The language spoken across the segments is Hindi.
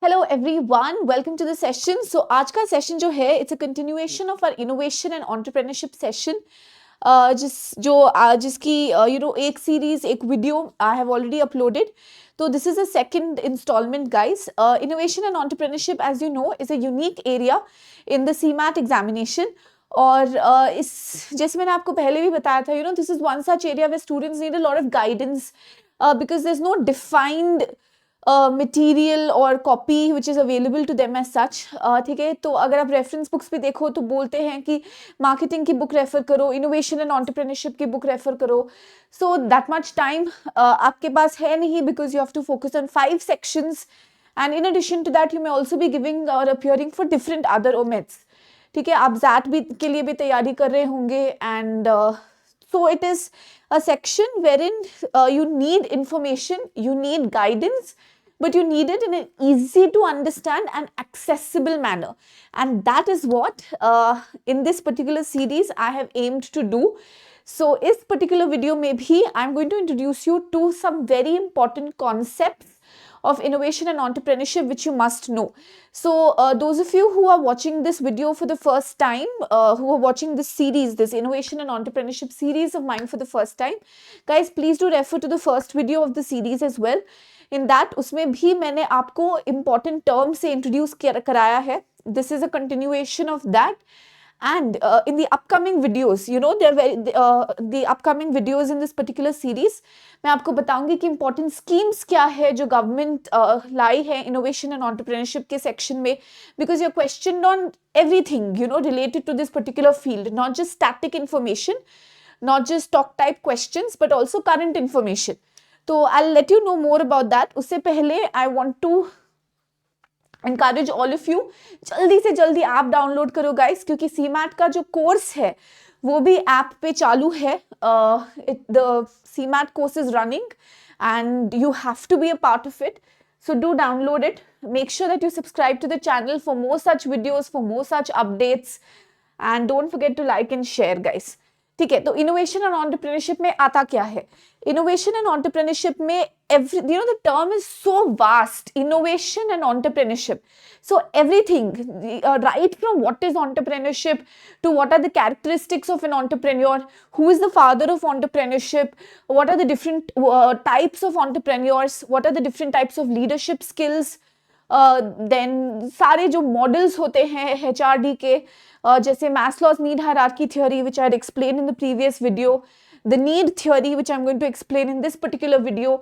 Hello everyone, welcome to the session. So आज का सेशन जो है it's a continuation of our innovation and entrepreneurship session. जिसकी एक सीरीज एक video I have already uploaded. तो this is a second instalment guys. Innovation and entrepreneurship as you know is a unique area in the CMAT examination. और इस जैसे मैंने आपको पहले भी बताया था, this is one such area where students need a lot of guidance because there's no defined material और copy which is available to them as such. ठीक है, तो अगर आप रेफरेंस बुक्स भी देखो तो बोलते हैं कि मार्केटिंग की बुक रेफर करो, इनोवेशन एंड एंटरप्रेन्योरशिप की बुक रेफर करो। सो दैट मच टाइम आपके पास है नहीं, because you have to focus on 5 sections and in addition to that you may also be giving और अपियरिंग फॉर डिफरेंट अदर ओमेट्स। ठीक है, आप जैट भी के लिए भी तैयारी कर रहे होंगे and so it is a section wherein you need information, you need guidance, but you need it in an easy to understand and accessible manner. And that is what in this particular series I have aimed to do. So इस particular video में भी I'm going to introduce you to some very important concepts of innovation and entrepreneurship which you must know. So those of you who are watching this video for the first time, who are watching this series, this innovation and entrepreneurship series of mine for the first time, guys please do refer to the first video of the series as well. In that उसमें भी मैंने आपको important terms से introduce कराया है. This is a continuation of that. And in the upcoming videos, the upcoming videos in this particular series, मैं आपको बताऊंगी कि important schemes क्या है जो government लाई है innovation and entrepreneurship के section में, because you're questioned on everything, related to this particular field, not just static information, not just talk type questions, but also current information. So I'll let you know more about that. उससे पहले I want to encourage all of you, जल्दी से जल्दी ऐप डाउनलोड करो गाइस, क्योंकि सीमैट का जो कोर्स है वो भी ऐप पे चालू है. The CMAT course is running and you have to be a part of it. So do download it. Make sure that you subscribe to the channel for more such videos, for more such updates, and don't forget to like and share guys. ठीक है, तो इनोवेशन और एंटरप्रेन्योरशिप में आता क्या है? इनोवेशन एंड एंटरप्रेन्योरशिप में the term is so vast, innovation and entrepreneurship. So everything, right from what is entrepreneurship to what are the characteristics of an entrepreneur, who is the father of entrepreneurship, what are the different types of entrepreneurs, what are the different types of leadership skills, then सारे जो मॉडल्स होते हैं HRD के, जैसे Maslow's need hierarchy theory which I had explained in the previous video, the need theory which I'm going to explain in this particular video.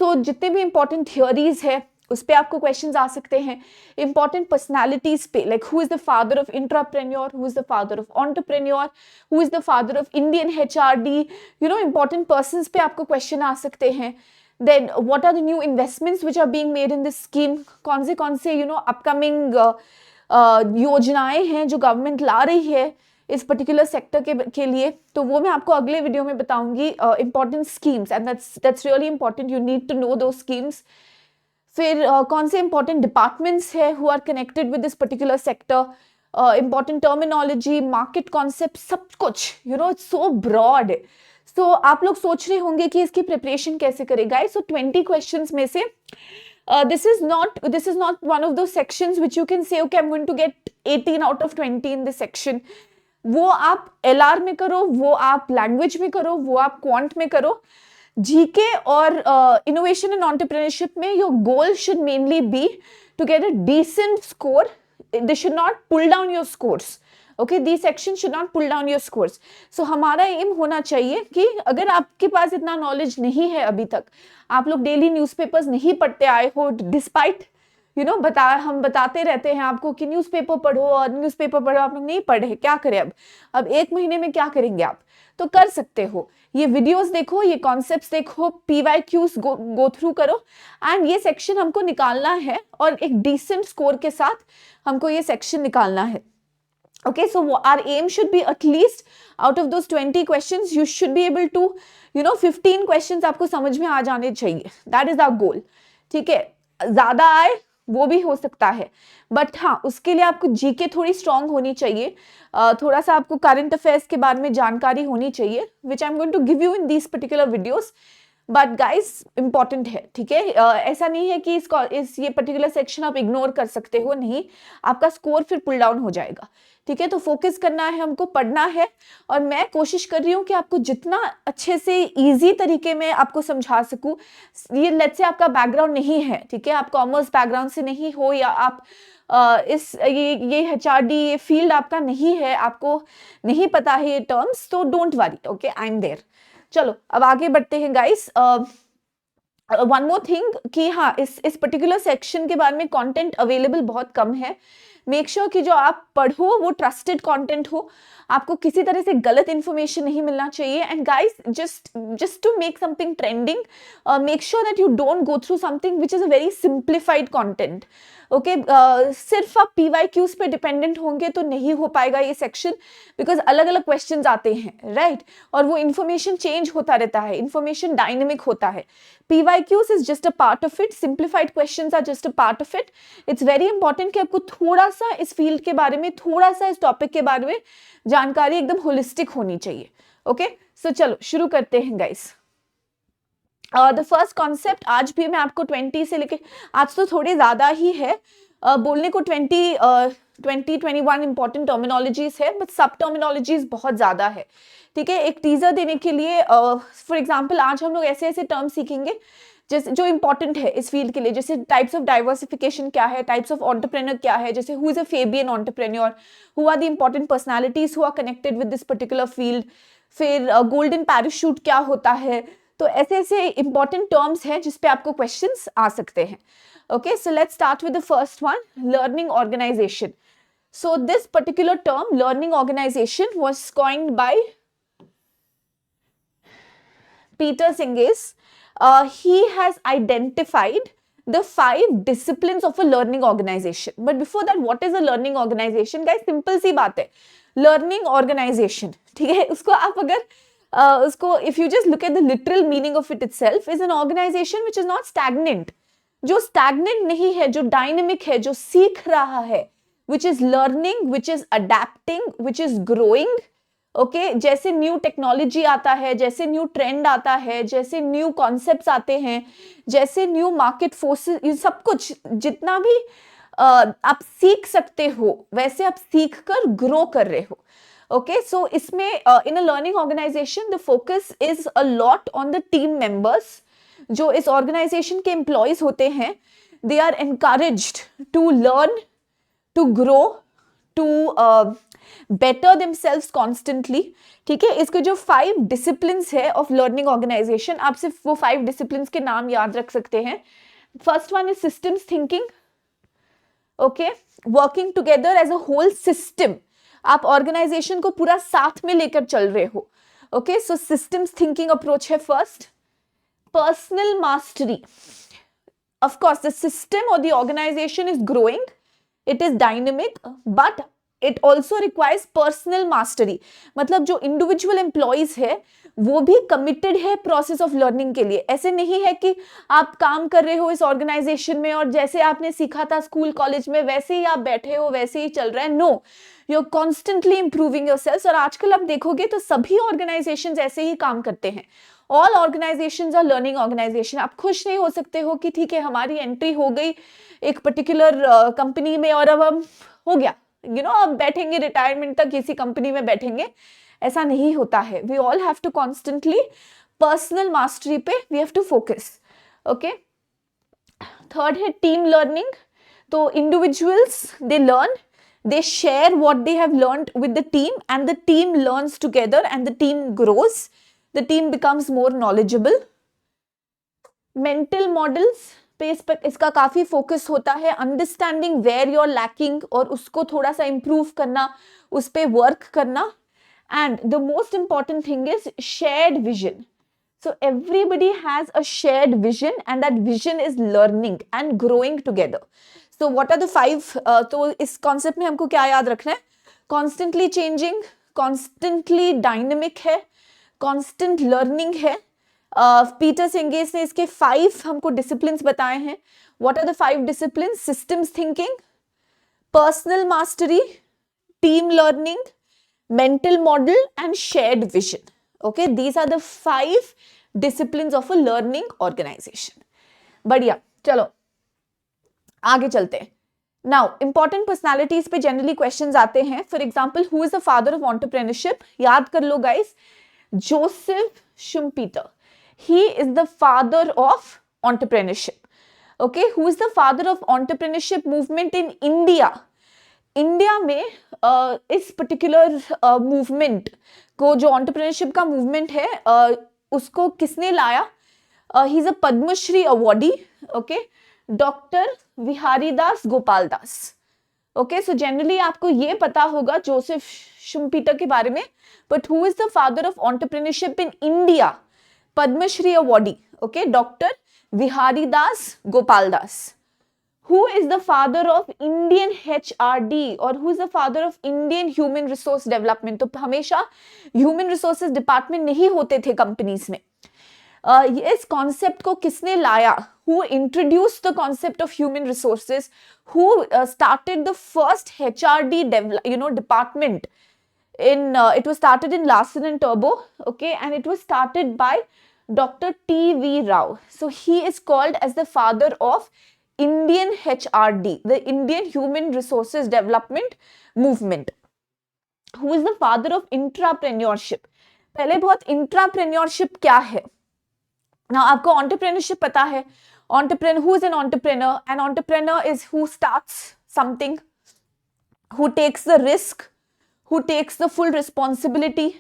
So जितने भी important theories है उस पे आपको questions आ सकते हैं. Important personalities पे, like who is the father of intrapreneur, who is the father of entrepreneur, who is the father of Indian HRD, important persons पे आपको question आ सकते हैं. Then what are the new investments which are being made in this scheme, कौन से upcoming योजनाएं हैं जो गवर्नमेंट ला रही है इस पर्टिकुलर सेक्टर के लिए, तो वो मैं आपको अगले वीडियो में बताऊंगी. Important schemes, and that's really important, you need to know those schemes. फिर कौन से इंपॉर्टेंट डिपार्टमेंट्स है who are connected with this particular sector, important terminology, market concept, सब कुछ इट्स सो ब्रॉड. सो आप लोग सोच रहे होंगे कि इसकी प्रिपरेशन कैसे करेगा. सो 20 क्वेश्चंस में से this is not one of those sections which you can say okay I'm going to get 18 out of 20 in this section. वो आप LR में करो, वो आप लैंग्वेज में करो, वो आप क्वांट में करो. GK और innovation and entrepreneurship में your goal should mainly be to get a decent score. They should not pull down your scores. Okay, these sections should not pull down your scores. So हमारा एम होना चाहिए कि अगर आपके पास इतना नॉलेज नहीं है, अभी तक आप लोग डेली न्यूज़पेपर्स नहीं पढ़ते आए हो, डिस्पाइट हम बताते रहते हैं आपको कि न्यूज़पेपर पढ़ो और न्यूज़पेपर पढ़ो, आप लोग नहीं पढ़े, क्या करें अब 1 महीने में क्या करेंगे आप? तो कर सकते हो, ये वीडियोस देखो, ये कॉन्सेप्ट्स देखो, PYQs गो थ्रू करो, एंड ये सेक्शन हमको निकालना है और एक डिसेंट स्कोर के साथ हमको ये सेक्शन निकालना है. Okay, so our aim should be at least out of those 20 questions, you should be able to, 15 questions आपको समझ में आ जाने चाहिए. That is our goal. ठीक है, ज़्यादा आए वो भी हो सकता है, बट हाँ उसके लिए आपको GK थोड़ी स्ट्रांग होनी चाहिए, थोड़ा सा आपको करंट अफेयर्स के बारे में जानकारी होनी चाहिए, which I'm going to give you in these particular videos. But guys important है, ठीक है। ऐसा नहीं है कि ये पर्टिकुलर सेक्शन आप इग्नोर कर सकते हो, नहीं, आपका स्कोर फिर पुल डाउन हो जाएगा, ठीक है। तो फोकस करना है, हमको पढ़ना है, और मैं कोशिश कर रही हूँ कि आपको जितना अच्छे से इजी तरीके में आपको समझा सकूं। ये लेट्स से आपका बैकग्राउंड नहीं है, ठीक है, आप कॉमर्स बैकग्राउंड से नहीं हो, या आप ये HRD ये फील्ड आपका नहीं है, आपको नहीं पता है ये टर्म्स, तो don't worry, okay, I am there. चलो अब आगे बढ़ते हैं गाइस। वन मोर थिंग कि हाँ, इस पर्टिकुलर सेक्शन के बारे में कंटेंट अवेलेबल बहुत कम है। मेक श्योर कि जो आप पढ़ो वो ट्रस्टेड कंटेंट हो, आपको किसी तरह से गलत इंफॉर्मेशन नहीं मिलना चाहिए। And guys, just to make something trending, make sure that you don't go through something which is a very simplified content, okay. सिर्फ आप PYQs पे डिपेंडेंट होंगे तो नहीं हो पाएगा ये सेक्शन, बिकॉज अलग अलग क्वेश्चंस आते हैं, राइट, और वो इन्फॉर्मेशन चेंज होता रहता है, इन्फॉर्मेशन डायनेमिक होता है। PYQs is just a part of it, simplified questions are just a part of it. It's very important कि आपको थोड़ा सा इस फील्ड के बारे में, थोड़ा सा इस टॉपिक के बारे में जानकारी एकदम होलिस्टिक होनी चाहिए, ओके। सो चलो शुरू करते हैं गाइस। द फर्स्ट कॉन्सेप्ट, आज भी मैं आपको 20 से लेके, आज तो थोड़े ज्यादा ही है, बोलने को 21 इंपॉर्टेंट टर्मिनोलॉजीज है, बट सब टर्मिनोलॉजीज बहुत ज्यादा है, ठीक है। एक टीजर देने के लिए फॉर एग्जाम्पल आज हम लोग ऐसे ऐसे टर्म सीखेंगे जैसे जो इंपॉर्टेंट है इस फील्ड के लिए, जैसे टाइप्स ऑफ डाइवर्सिफिकेशन क्या है, टाइप्स ऑफ एंटरप्रेन्योर क्या है, जैसे who is a Fabian entrepreneur, who are the important personalities who are connected with this particular field, फिर गोल्डन पैराशूट क्या होता है। तो ऐसे ऐसे इंपॉर्टेंट टर्म्स हैं जिसपे आपको क्वेश्चंस आ सकते हैं, okay. So let's start with the first one, learning organisation. So this particular term, learning organization, was coined by Peter Senge. He has identified the 5 disciplines of a learning organization. But before that, what is a learning organization? Guys, simple सी बात है, learning organization, ठीक है। उसको आप अगर उसको if you just look at the literal meaning of it itself, is an organization which is not stagnant. जो stagnant नहीं है, जो dynamic है, जो सीख रहा है, which is learning, which is adapting, which is growing, okay. जैसे न्यू टेक्नोलॉजी आता है, जैसे न्यू ट्रेंड आता है, जैसे न्यू कॉन्सेप्ट्स आते हैं, जैसे न्यू मार्केट फोर्सेस, ये सब कुछ जितना भी आप सीख सकते हो, वैसे आप सीख कर ग्रो कर रहे हो, ओके। सो इसमें in a learning organisation the focus is a lot on the team members. जो इस ऑर्गेनाइजेशन के एम्प्लॉयज होते हैं, they are encouraged to learn, to grow, to better themselves constantly, ठीक है। इसके जो 5 डिसिप्लिन्स है ऑफ लर्निंग ऑर्गेनाइजेशन, आप सिर्फ वो 5 डिसिप्लिन्स के नाम याद रख सकते हैं। First one is systems thinking, okay, working together as a whole system, आप ऑर्गेनाइजेशन को पूरा साथ में लेकर चल रहे हो, okay. So systems thinking approach है first. Personal mastery, of course the system or the organization is growing, it is dynamic, but it also requires personal mastery। मतलब जो इंडिविजुअल एम्प्लॉइज है वो भी कमिटेड है प्रोसेस ऑफ लर्निंग के लिए। ऐसे नहीं है कि आप काम कर रहे हो इस ऑर्गेनाइजेशन में और जैसे आपने सीखा था स्कूल कॉलेज में वैसे ही आप बैठे हो, वैसे ही चल रहा है। No, you are constantly improving yourself. और आजकल आप देखोगे तो सभी ऑर्गेनाइजेशन ऐसे ही काम करते हैं। All organisations are learning organisation. आप खुश नहीं हो सकते हो कि ठीक है हमारी एंट्री हो गई एक पर्टिकुलर कंपनी में और अब हम हो गया, अब बैठेंगे रिटायरमेंट तक किसी कंपनी में बैठेंगे, ऐसा नहीं होता है। We all have to constantly personal mastery पे we have to focus, okay. Third है टीम लर्निंग। तो individuals they learn, they share what they have learned with the team and the team learns together and the team grows, the team becomes more knowledgeable। mental models पे इसका काफी फोकस होता है, understanding where you are lacking और उसको थोड़ा सा इंप्रूव करना, उस पे वर्क करना। And the most important thing is shared vision. So everybody has a shared vision and that vision is learning and growing together. So what are the 5? तो इस कॉन्सेप्ट में हमको क्या याद रखना है? कॉन्स्टेंटली चेंजिंग, कॉन्स्टेंटली डायनेमिक है, कॉन्स्टेंट लर्निंग है। पीटर सेंगेस ने इसके 5 हमको डिसिप्लिन्स बताए हैं। What are the 5 disciplines? Systems thinking, personal mastery, team learning, mental model and shared vision, okay। these are the 5 disciplines of a learning organisation. बढ़िया, चलो आगे चलते हैं। नाउ इंपॉर्टेंट पर्सनालिटीज पे जनरली क्वेश्चंस आते हैं। For example, who is the father of entrepreneurship? याद कर लो guys, Joseph Schumpeter, he is the father of entrepreneurship. Okay, who is the father of entrepreneurship movement in India? India में इस पर्टिकुलर मूवमेंट को, जो एंटरप्रेन्योरशिप का मूवमेंट है, उसको किसने लाया? He is a Padmashri awardee, okay, doctor Viharidas Gopal Das. Okay, so generally आपको ये पता होगा जोसेफ शुम्पीटर के बारे में, but who is the father of entrepreneurship in India? Padmashri awardee, okay, doctor Viharidas Gopal Das. Who is the father of Indian HRD or who is the father of Indian Human Resource Development? तो हमेशा Human Resources Department नहीं होते थे कंपनीज में। इस कॉन्सेप्ट को किसने लाया? Who introduced the concept of human resources? Who started the first HRD department? It was started in Larsen and Toubro, okay, and it was started by Dr. T.V. Rao. So he is called as the father of Indian HRD, the Indian Human Resources Development Movement. Who is the father of intrapreneurship? पहले बहुत intrapreneurship क्या है? Now आपको entrepreneurship पता है. Who is an entrepreneur? An entrepreneur is who starts something, who takes the risk, who takes the full responsibility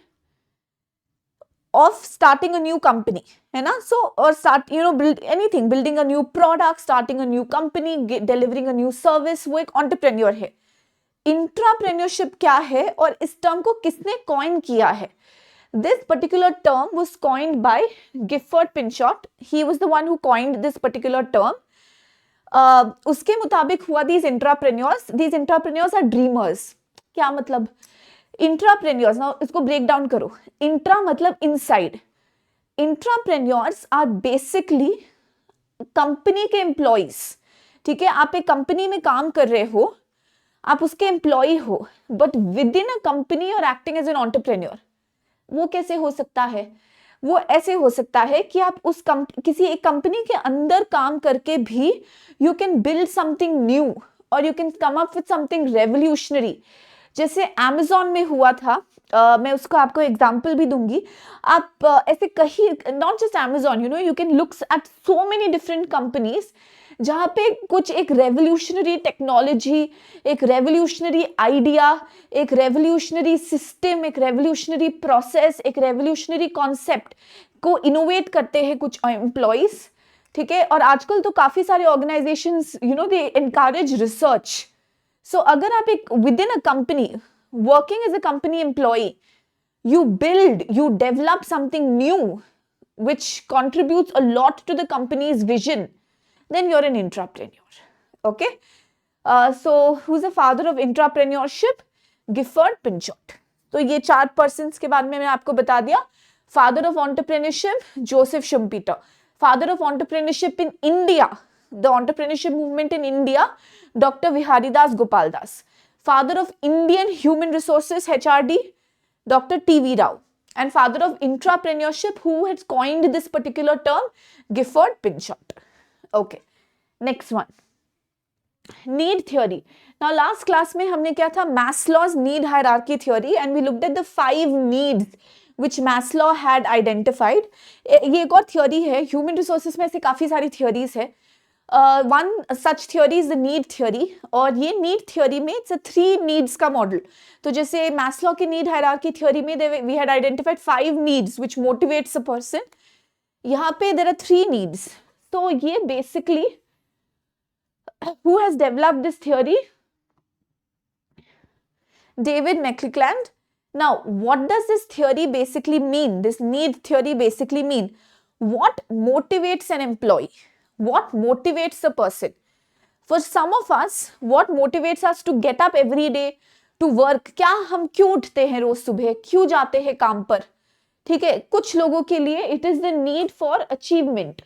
of starting a new company, है ना? So or start, build anything, building a new product, starting a new company, delivering a new service, वो एक entrepreneur है. Intrapreneurship क्या है और इस टर्म को किसने कॉइन किया है? This particular term was coined by Gifford Pinchot. He was the one who coined this particular term. उसके मुताबिक हुआ these intrapreneurs are dreamers. क्या मतलब? इंट्राप्रेन्योर्स, ना इसको ब्रेक डाउन करो. इंट्रा मतलब इनसाइड. इंट्राप्रेन्योर्स आर बेसिकली कंपनी के एम्प्लॉइज. ठीक है, आप एक कंपनी में काम कर रहे हो, आप उसके एम्प्लॉय हो, but with in a company और एक्टिंग एज एन एंटरप्रेन्योर. वो कैसे हो सकता है? वो ऐसे हो सकता है कि आप किसी एक कंपनी के अंदर काम करके भी you can build something new और you can come up with something revolutionary. जैसे Amazon में हुआ था, मैं उसको आपको एग्जाम्पल भी दूंगी. आप ऐसे कहीं, not just Amazon, you can look at so many different companies जहाँ पे कुछ एक रेवोल्यूशनरी टेक्नोलॉजी, एक रेवोल्यूशनरी आइडिया, एक रेवोल्यूशनरी सिस्टम, एक रेवोल्यूशनरी प्रोसेस, एक रेवोल्यूशनरी कॉन्सेप्ट को इनोवेट करते हैं कुछ एम्प्लॉइज. ठीक है, और आजकल तो काफी सारे organisations they encourage research. So अगर आप एक within a company, working as a company employee, you develop something new which contributes a lot to the company's vision, then you're an intrapreneur. Okay? So who's the father of intrapreneurship? Gifford Pinchot. तो ये 4 persons के बारे में मैंने आपको बता दिया. Father of entrepreneurship, Joseph Schumpeter. Father of entrepreneurship in India, the entrepreneurship movement in India, Dr. Viharidas Gopal Das. Father of Indian Human Resources, HRD, Dr. T.V. Rao. And father of intrapreneurship, who has coined this particular term? Gifford Pinchot. Okay, next one. Need theory. Now last class में हमने क्या था? Maslow's need hierarchy theory, and we looked at the 5 needs which Maslow had identified. ये एक और theory है. Human resources में ऐसे काफी सारी theories है. One such theory is the need theory, और ये need theory में it's a 3 needs का model. तो जैसे Maslow की need hierarchy theory में we had identified 5 needs which motivates a person. यहाँ पे there are 3 needs. तो ये basically who has developed this theory? David McClelland. Now what does this theory basically mean? This need theory basically mean what motivates an employee? What motivates a person? For some of us, what motivates us to get up every day to work? क्या हम क्यों उठते हैं रोज सुबह, क्यों जाते हैं काम पर? ठीक है, कुछ लोगों के लिए it is the need for achievement.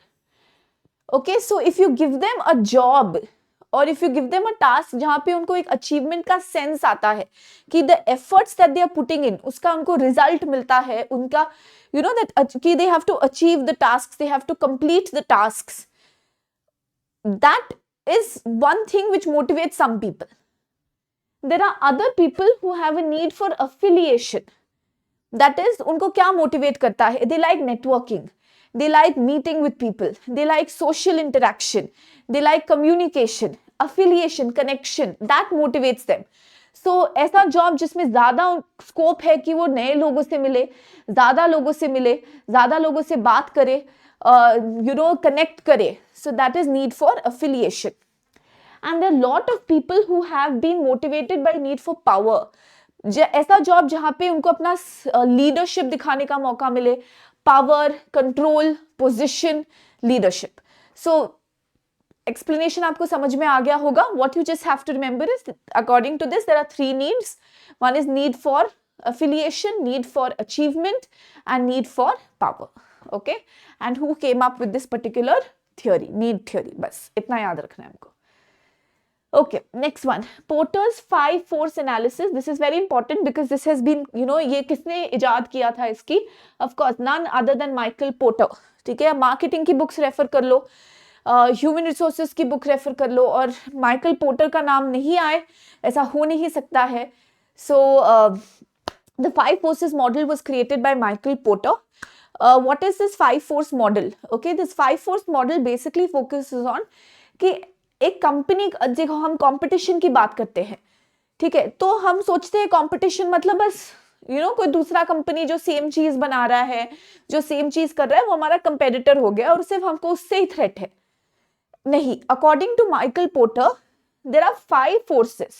Okay, so if you give them a job और if you give them a task जहाँ पे उनको एक अचीवमेंट का सेंस आता है कि the efforts that they are putting in, उसका उनको रिजल्ट मिलता है, उनका यू नो दैट कि they have to achieve the task, they have to complete the task, that is one thing which motivates some people. There are other people who have a need for affiliation. That is, उनको क्या motivate करता है? They like networking, they like meeting with people, they like social interaction, they like communication, affiliation, connection. That motivates them. So ऐसा job जिसमें ज़्यादा scope है कि वो नए लोगों से मिले, ज़्यादा लोगों से मिले, ज़्यादा लोगों से बात करे, connect करे. So that is need for affiliation. And there are a lot of people who have been motivated by need for power. ऐसा जॉब जहाँ पे उनको अपना लीडरशिप दिखाने का मौका मिले, power, control, position, leadership. So explanation आपको समझ में आ गया होगा. What you just have to remember is according to this there are 3 needs. One is need for affiliation, need for achievement, and need for power. Okay, and who came up with this particular theory, need theory? बस इतना याद रखना है हमको. Okay, next one, Porter's 5 force analysis. This is very important because this has been, ये किसने इजाद किया था इसकी? Of course, none other than Michael Porter. ठीक है, मार्केटिंग की बुक्स रेफर कर लो, ह्यूमन रिसोर्सेज की बुक रेफर कर लो, और माइकल पोर्टर का नाम नहीं आए ऐसा हो नहीं सकता है. So the 5 forces model was created by Michael Porter. What is this 5 force model? Okay, this 5 force model basically focuses on कि एक कंपनी, देखो हम कंपटीशन की बात करते हैं, ठीक है, तो हम सोचते हैं कंपटीशन मतलब बस कोई दूसरा कंपनी जो सेम चीज बना रहा है, जो सेम चीज कर रहा है, वो हमारा कंपेटिटर हो गया और सिर्फ हमको उससे ही थ्रेट है. नहीं, according to Michael Porter there are 5 forces.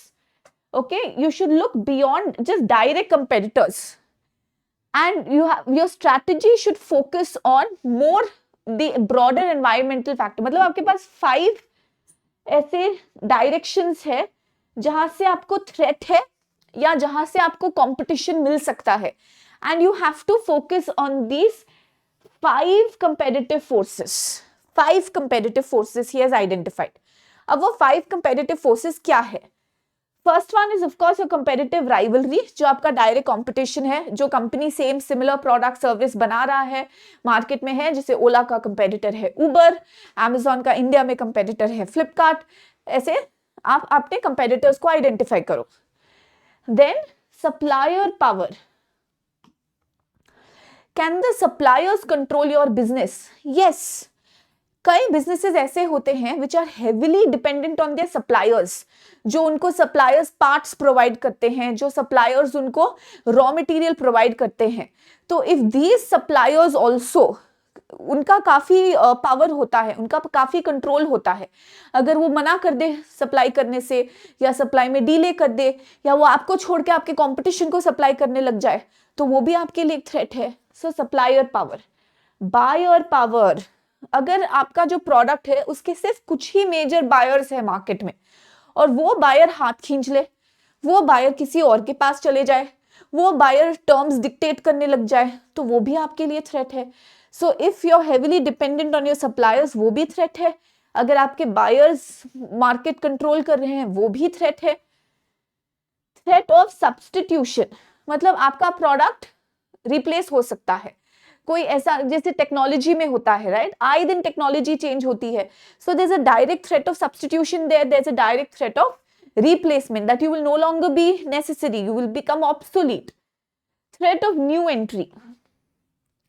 Okay, you should look beyond just direct competitors, and your strategy should focus on more the broader environmental factor. मतलब आपके पास 5 ऐसे डायरेक्शंस है जहां से आपको थ्रेट है या जहां से आपको कंपटीशन मिल सकता है, and you have to focus on these 5 competitive forces. 5 competitive forces he has identified. अब वो 5 competitive forces क्या है? First one is of course your competitive rivalry, जो आपका डायरेक्ट कंपटीशन है, जो company same similar product service बना रहा है मार्केट में है, जैसे ओला का कंपेटिटर है उबर, अमेजॉन का इंडिया में कंपेटिटर है फ्लिपकार्ट. ऐसे आप अपने कंपेटिटर्स को आइडेंटिफाई करो. Then supplier power. Can the suppliers control your business? Yes, कई बिजनेसेस ऐसे होते हैं which are heavily dependent on their suppliers, जो उनको सप्लायर्स पार्ट्स प्रोवाइड करते हैं, जो सप्लायर्स उनको रॉ मटेरियल प्रोवाइड करते हैं. तो इफ दीज सप्लायर्स ऑल्सो, उनका काफी पावर होता है, उनका काफी कंट्रोल होता है. अगर वो मना कर दे सप्लाई करने से, या सप्लाई में डिले कर दे, या वो आपको छोड़ के आपके कॉम्पिटिशन को सप्लाई करने लग जाए, तो वो भी आपके लिए एक थ्रेट है. So supplier power. Buyer power. अगर आपका जो प्रोडक्ट है उसके सिर्फ कुछ ही मेजर बायर्स है मार्केट में, और वो बायर हाथ खींच ले, वो बायर किसी और के पास चले जाए, वो बायर टर्म्स डिक्टेट करने लग जाए, तो वो भी आपके लिए थ्रेट है. So if you are heavily dependent on your suppliers, वो भी थ्रेट है. अगर आपके बायर्स मार्केट कंट्रोल कर रहे हैं, वो भी थ्रेट है. थ्रेट ऑफ सब्स्टिट्यूशन, मतलब आपका प्रोडक्ट रिप्लेस हो सकता है. कोई ऐसा, जैसे टेक्नोलॉजी में होता है, राइट, आए दिन टेक्नोलॉजी चेंज होती है. So there is a direct threat of substitution, there is a direct threat of replacement, that you will no longer be necessary, you will become obsolete. Threat of new entry.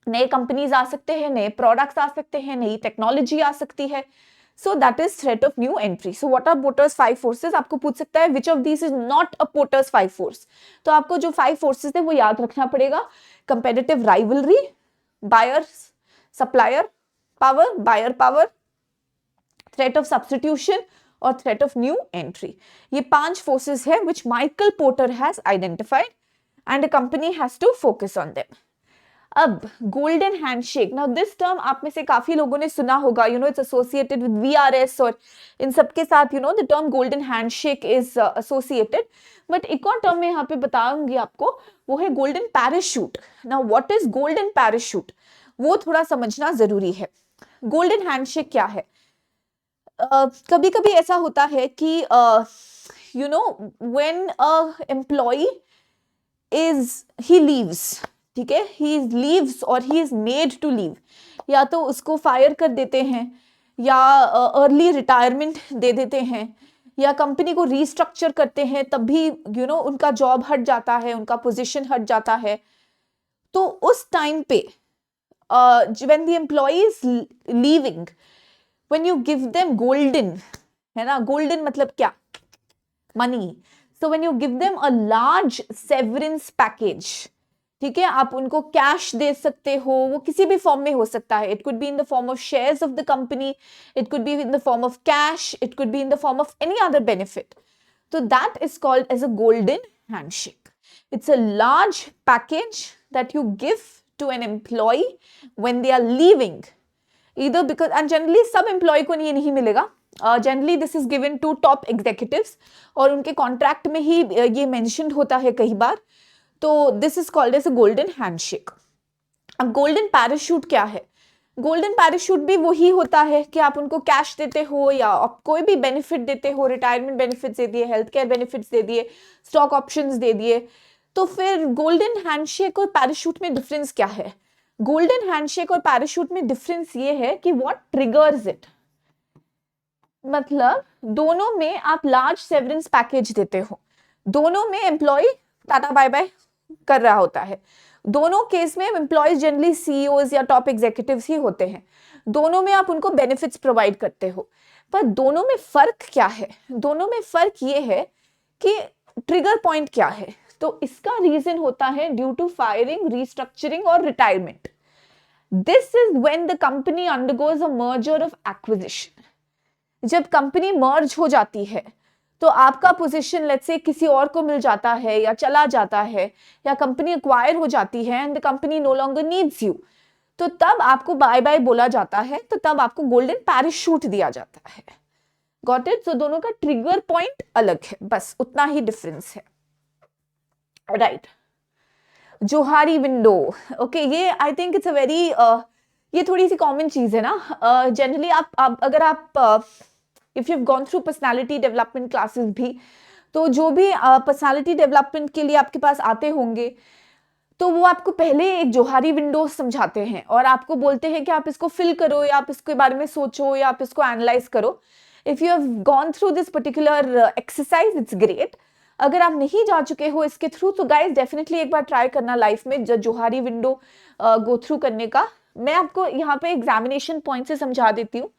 नए कंपनीज आ सकते हैं, नए प्रोडक्ट्स आ सकते हैं, नई टेक्नोलॉजी आ सकती है. So that is threat of new entry. So what are Porter's 5 forces? आपको पूछ सकता है which of these is not a Porter's 5 force. तो आपको जो 5 forces है वो याद रखना पड़ेगा. Competitive rivalry, buyer supplier power, buyer power, threat of substitution और threat of new entry. ये 5 forces है which Michael Porter has identified, and a company has to focus on them. अब golden handshake. Now this term आप में से काफी लोगों ने सुना होगा, it's associated with VRS, और इन सबके साथ the term golden handshake is associated. But एक और term मैं यहाँ पे बताऊंगी आपको, वो है golden parachute. Now what is golden parachute? वो थोड़ा समझना जरूरी है. golden handshake क्या है? कभी कभी ऐसा होता है कि you know when a employee he leaves, ठीक है, ही लीव्स और he is made to leave, या तो उसको फायर कर देते हैं या अर्ली रिटायरमेंट दे देते हैं या कंपनी को रीस्ट्रक्चर करते हैं, तब भी उनका जॉब हट जाता है, उनका पोजीशन हट जाता है। तो उस टाइम पे when the employee is leaving, when you give them golden, है ना, golden मतलब क्या, money, so when you give them a large severance package, ठीक है, आप उनको कैश दे सकते हो, वो किसी भी फॉर्म में हो सकता है, it could be in the form of shares of the company, it could be in the form of cash, it could be in the form of any other benefit, तो that is called as a golden handshake. It's a large package that you give to an employee when they are leaving, either because, and generally सब employee को ये नहीं मिलेगा, generally this is given to top executives और उनके contract में ही ये mentioned होता है कई बार, तो this is called as a golden handshake। अब golden parachute क्या है? गोल्डन पैराशूट भी वही होता है कि आप उनको कैश देते हो या आप कोई भी बेनिफिट देते हो, रिटायरमेंट बेनिफिट्स दे दिए, हेल्थ केयर बेनिफिट्स दे दिए, स्टॉक ऑप्शंस दे दिए। तो फिर गोल्डन हैंडशेक और पैराशूट में डिफरेंस क्या है? गोल्डन हैंडशेक और पैराशूट में डिफरेंस ये है कि व्हाट ट्रिगर्स इट, मतलब दोनों में आप लार्ज सेवरेंस पैकेज देते हो, दोनों में एम्प्लॉय टाटा बाय बाय कर रहा होता है, दोनों केस में एम्प्लॉयज जनरली सीईओज या टॉप एग्जीक्यूटिव्स ही होते हैं, दोनों में आप उनको बेनिफिट्स प्रोवाइड करते हो। पर दोनों में फर्क क्या है? दोनों में फर्क ये है कि ट्रिगर पॉइंट क्या है। तो इसका रीजन होता है ड्यू टू फायरिंग, रीस्ट्रक्चरिंग और retirement. This is when the company undergoes a merger of acquisition. जब कंपनी मर्ज हो जाती है तो आपका पोजीशन लेट्स से किसी और को मिल जाता है या चला जाता है या कंपनी एक्वायर हो जाती है and the company no longer needs you, तो तब आपको बाय बाय बोला जाता है, तो तब आपको गोल्डन पैराशूट दिया जाता है। Got it? सो दोनों का ट्रिगर पॉइंट अलग है, बस उतना ही डिफरेंस है, राइट। जोहारी विंडो, ओके, ये I think it's a very, ये थोड़ी सी कॉमन चीज है ना। जनरली आप अगर आप if you have gone through personality development classes भी, तो जो भी पर्सनालिटी डेवलपमेंट के लिए आपके पास आते होंगे तो वो आपको पहले एक जोहारी विंडो समझाते हैं और आपको बोलते हैं कि आप इसको फिल करो या आप इसके बारे में सोचो या आप इसको एनालाइज करो। If you have gone through this particular exercise it's great. अगर आप नहीं जा चुके हो इसके थ्रू तो गाइस डेफिनेटली एक बार ट्राई करना लाइफ में जोहारी विंडो गो थ्रू करने का। मैं आपको यहाँ पे एग्जामिनेशन पॉइंट से समझा देती हूँ।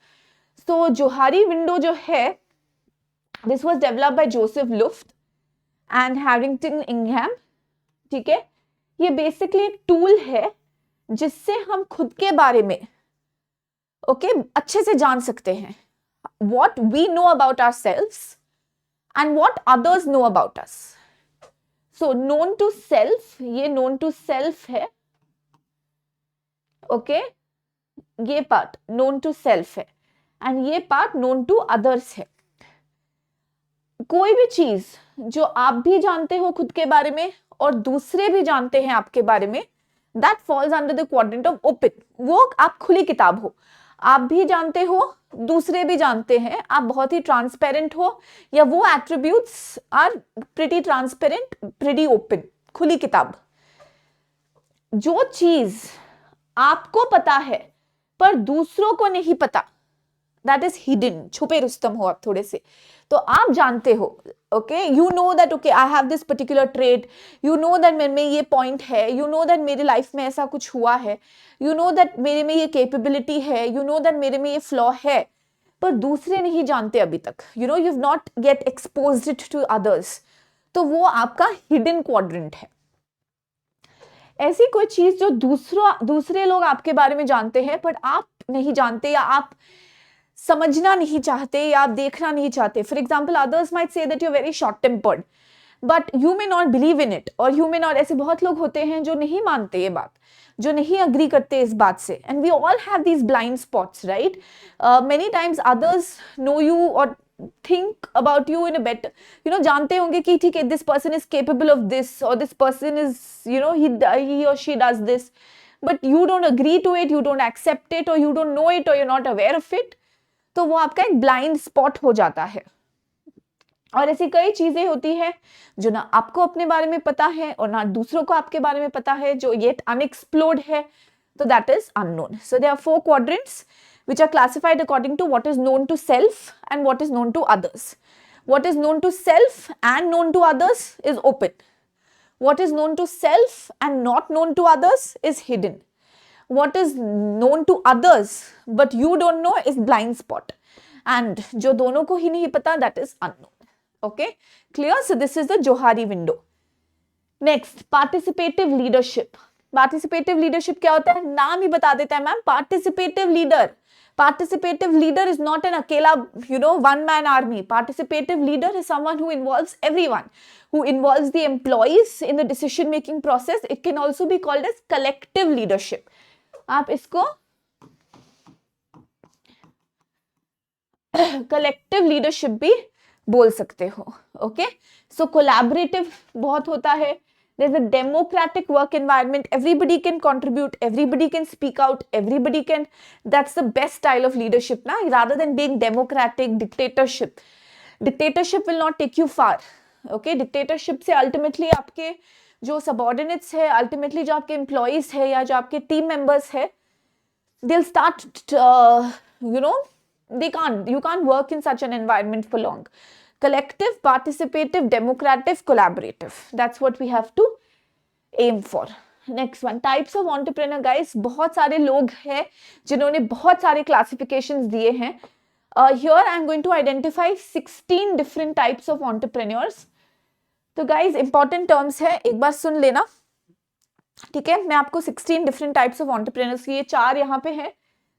तो जोहारी विंडो जो है, this was developed by Joseph Luft and Harrington इंघम, ठीक है। ये बेसिकली एक टूल है जिससे हम खुद के बारे में अच्छे से जान सकते हैं, what we know about ourselves and what others know about us. So known to self, ये known to self है, ये पार्ट known to self है एंड ये पार्ट known to others है। कोई भी चीज जो आप भी जानते हो खुद के बारे में और दूसरे भी जानते हैं आपके बारे में, that falls under the quadrant of open. वो आप खुली किताब हो, आप भी जानते हो, दूसरे भी जानते हैं, आप बहुत ही ट्रांसपेरेंट हो, या वो attributes are pretty transparent, pretty open, खुली किताब। जो चीज आपको पता है पर दूसरों को नहीं पता, दैट इज हिडन, छुपे रुस्तम हो आप थोड़े से। तो आप जानते हो, you know that I have this particular trait, you know that मेरे में ये पॉइंट है, यू नो दैट मेरी लाइफ में ऐसा कुछ हुआ है, यू नो दैट मेरे में ये कैपेबिलिटी है, यू नो दैट मेरे में ये फ्लॉ है, पर दूसरे नहीं जानते अभी तक, you have not get exposed it to others, तो वो आपका हिडन क्वाड्रेंट है। ऐसी कोई चीज जो दूसरे लोग आपके बारे में जानते हैं पर आप नहीं जानते, या आप समझना नहीं चाहते, या आप देखना नहीं चाहते। For example, others might say that you are very short tempered but you may not believe in it, और यू मे नॉट, ऐसे बहुत लोग होते हैं जो नहीं मानते ये बात, जो नहीं अग्री करते इस बात से। And we all have these blind spots, right. Many times others know you और think about you in a better, जानते होंगे कि ठीक है, this person is capable of this, और this person is he or she does this, but you don't agree to it, you don't accept it, or you don't know it, or you're not aware of it. तो तो वो आपका एक ब्लाइंड स्पॉट हो जाता है। और ऐसी कई चीजें होती है जो ना आपको अपने बारे में पता है और ना दूसरों को आपके बारे में पता है, जो येट अनएक्सप्लोर्ड है, तो that is unknown. So there are 4 quadrants which are classified according to what is known to self and what is known to others. What is known to self and known to others is open. What is known to self and not known to others is hidden. What is known to others but you don't know is blind spot. And जो दोनों को ही नहीं पता, that is unknown. Okay, clear? So this is the Johari window. Next, participative leadership. Participative leadership क्या होता है? नाम ही बता देता है ma'am, participative leader. Participative leader is not an akela, one man army. Participative leader is someone who involves everyone, who involves the employees in the decision making process. It can also be called as collective leadership. आप इसको collective leadership भी बोल सकते हो। ओके, सो कोलैबोरेटिव बहुत होता है। There's a democratic work environment. Everybody can contribute. Everybody can speak out. Everybody can. That's the best style of leadership, na? Rather than being democratic, dictatorship. Dictatorship will not take you far. Okay, dictatorship से ultimately आपके जो subordinates है, ultimately जो आपके employees है या जो आपके team members है, they'll start, you can't work in such an environment for long. Collective, participative, democratic, collaborative. That's what we have to aim for. Next one, types of entrepreneur, guys. बहुत सारे लोग हैं जिन्होंने बहुत सारे classifications दिए हैं. Here I'm going to identify 16 different types of entrepreneurs. तो guys, important terms है, एक बार सुन लेना, ठीक है? मैं आपको 16 different types of entrepreneurs की, ये 4 यहाँ पे हैं.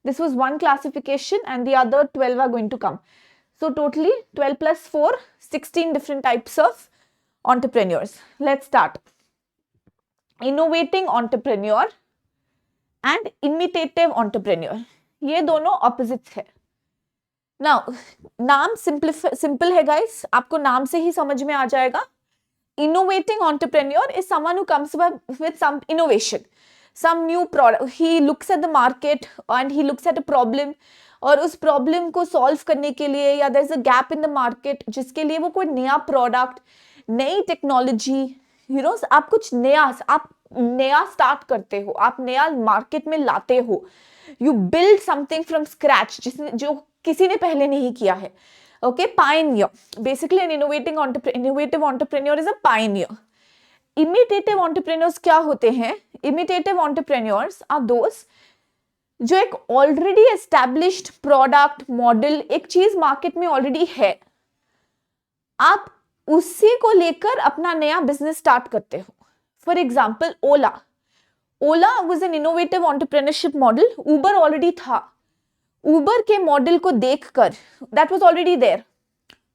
This was one classification and the other 12 are going to come. So totally 12 plus 4, 16 different types of entrepreneurs. Let's start. Innovating entrepreneur and imitative entrepreneur. ये दोनों opposites है. Now, नाम simple है guys. आपको नाम से ही समझ में आ जाएगा. Innovating entrepreneur is someone who comes with some innovation, some new product. He looks at the market and he looks at a problem. और उस प्रॉब्लम को सॉल्व करने के लिए या there is a gap in the market जिसके लिए वो कोई नया प्रोडक्ट, नई टेक्नोलॉजी, आप कुछ नया, आप नया स्टार्ट करते हो, आप नया मार्केट में लाते हो. You build something from scratch जो किसी ने पहले नहीं किया है. Okay, Pioneer. Basically an innovative entrepreneur is a Pioneer. Imitative entrepreneurs क्या होते हैं? इमिटेटिव एंटरप्रेन्योर्स आर दोस जो एक ऑलरेडी एस्टैब्लिश्ड प्रोडक्ट, मॉडल, एक चीज मार्केट में ऑलरेडी है, आप उसी को लेकर अपना नया बिजनेस स्टार्ट करते हो. For example Ola. Ola was an innovative entrepreneurship model. Uber already था. उबर के मॉडल को देखकर, दैट वाज ऑलरेडी देयर,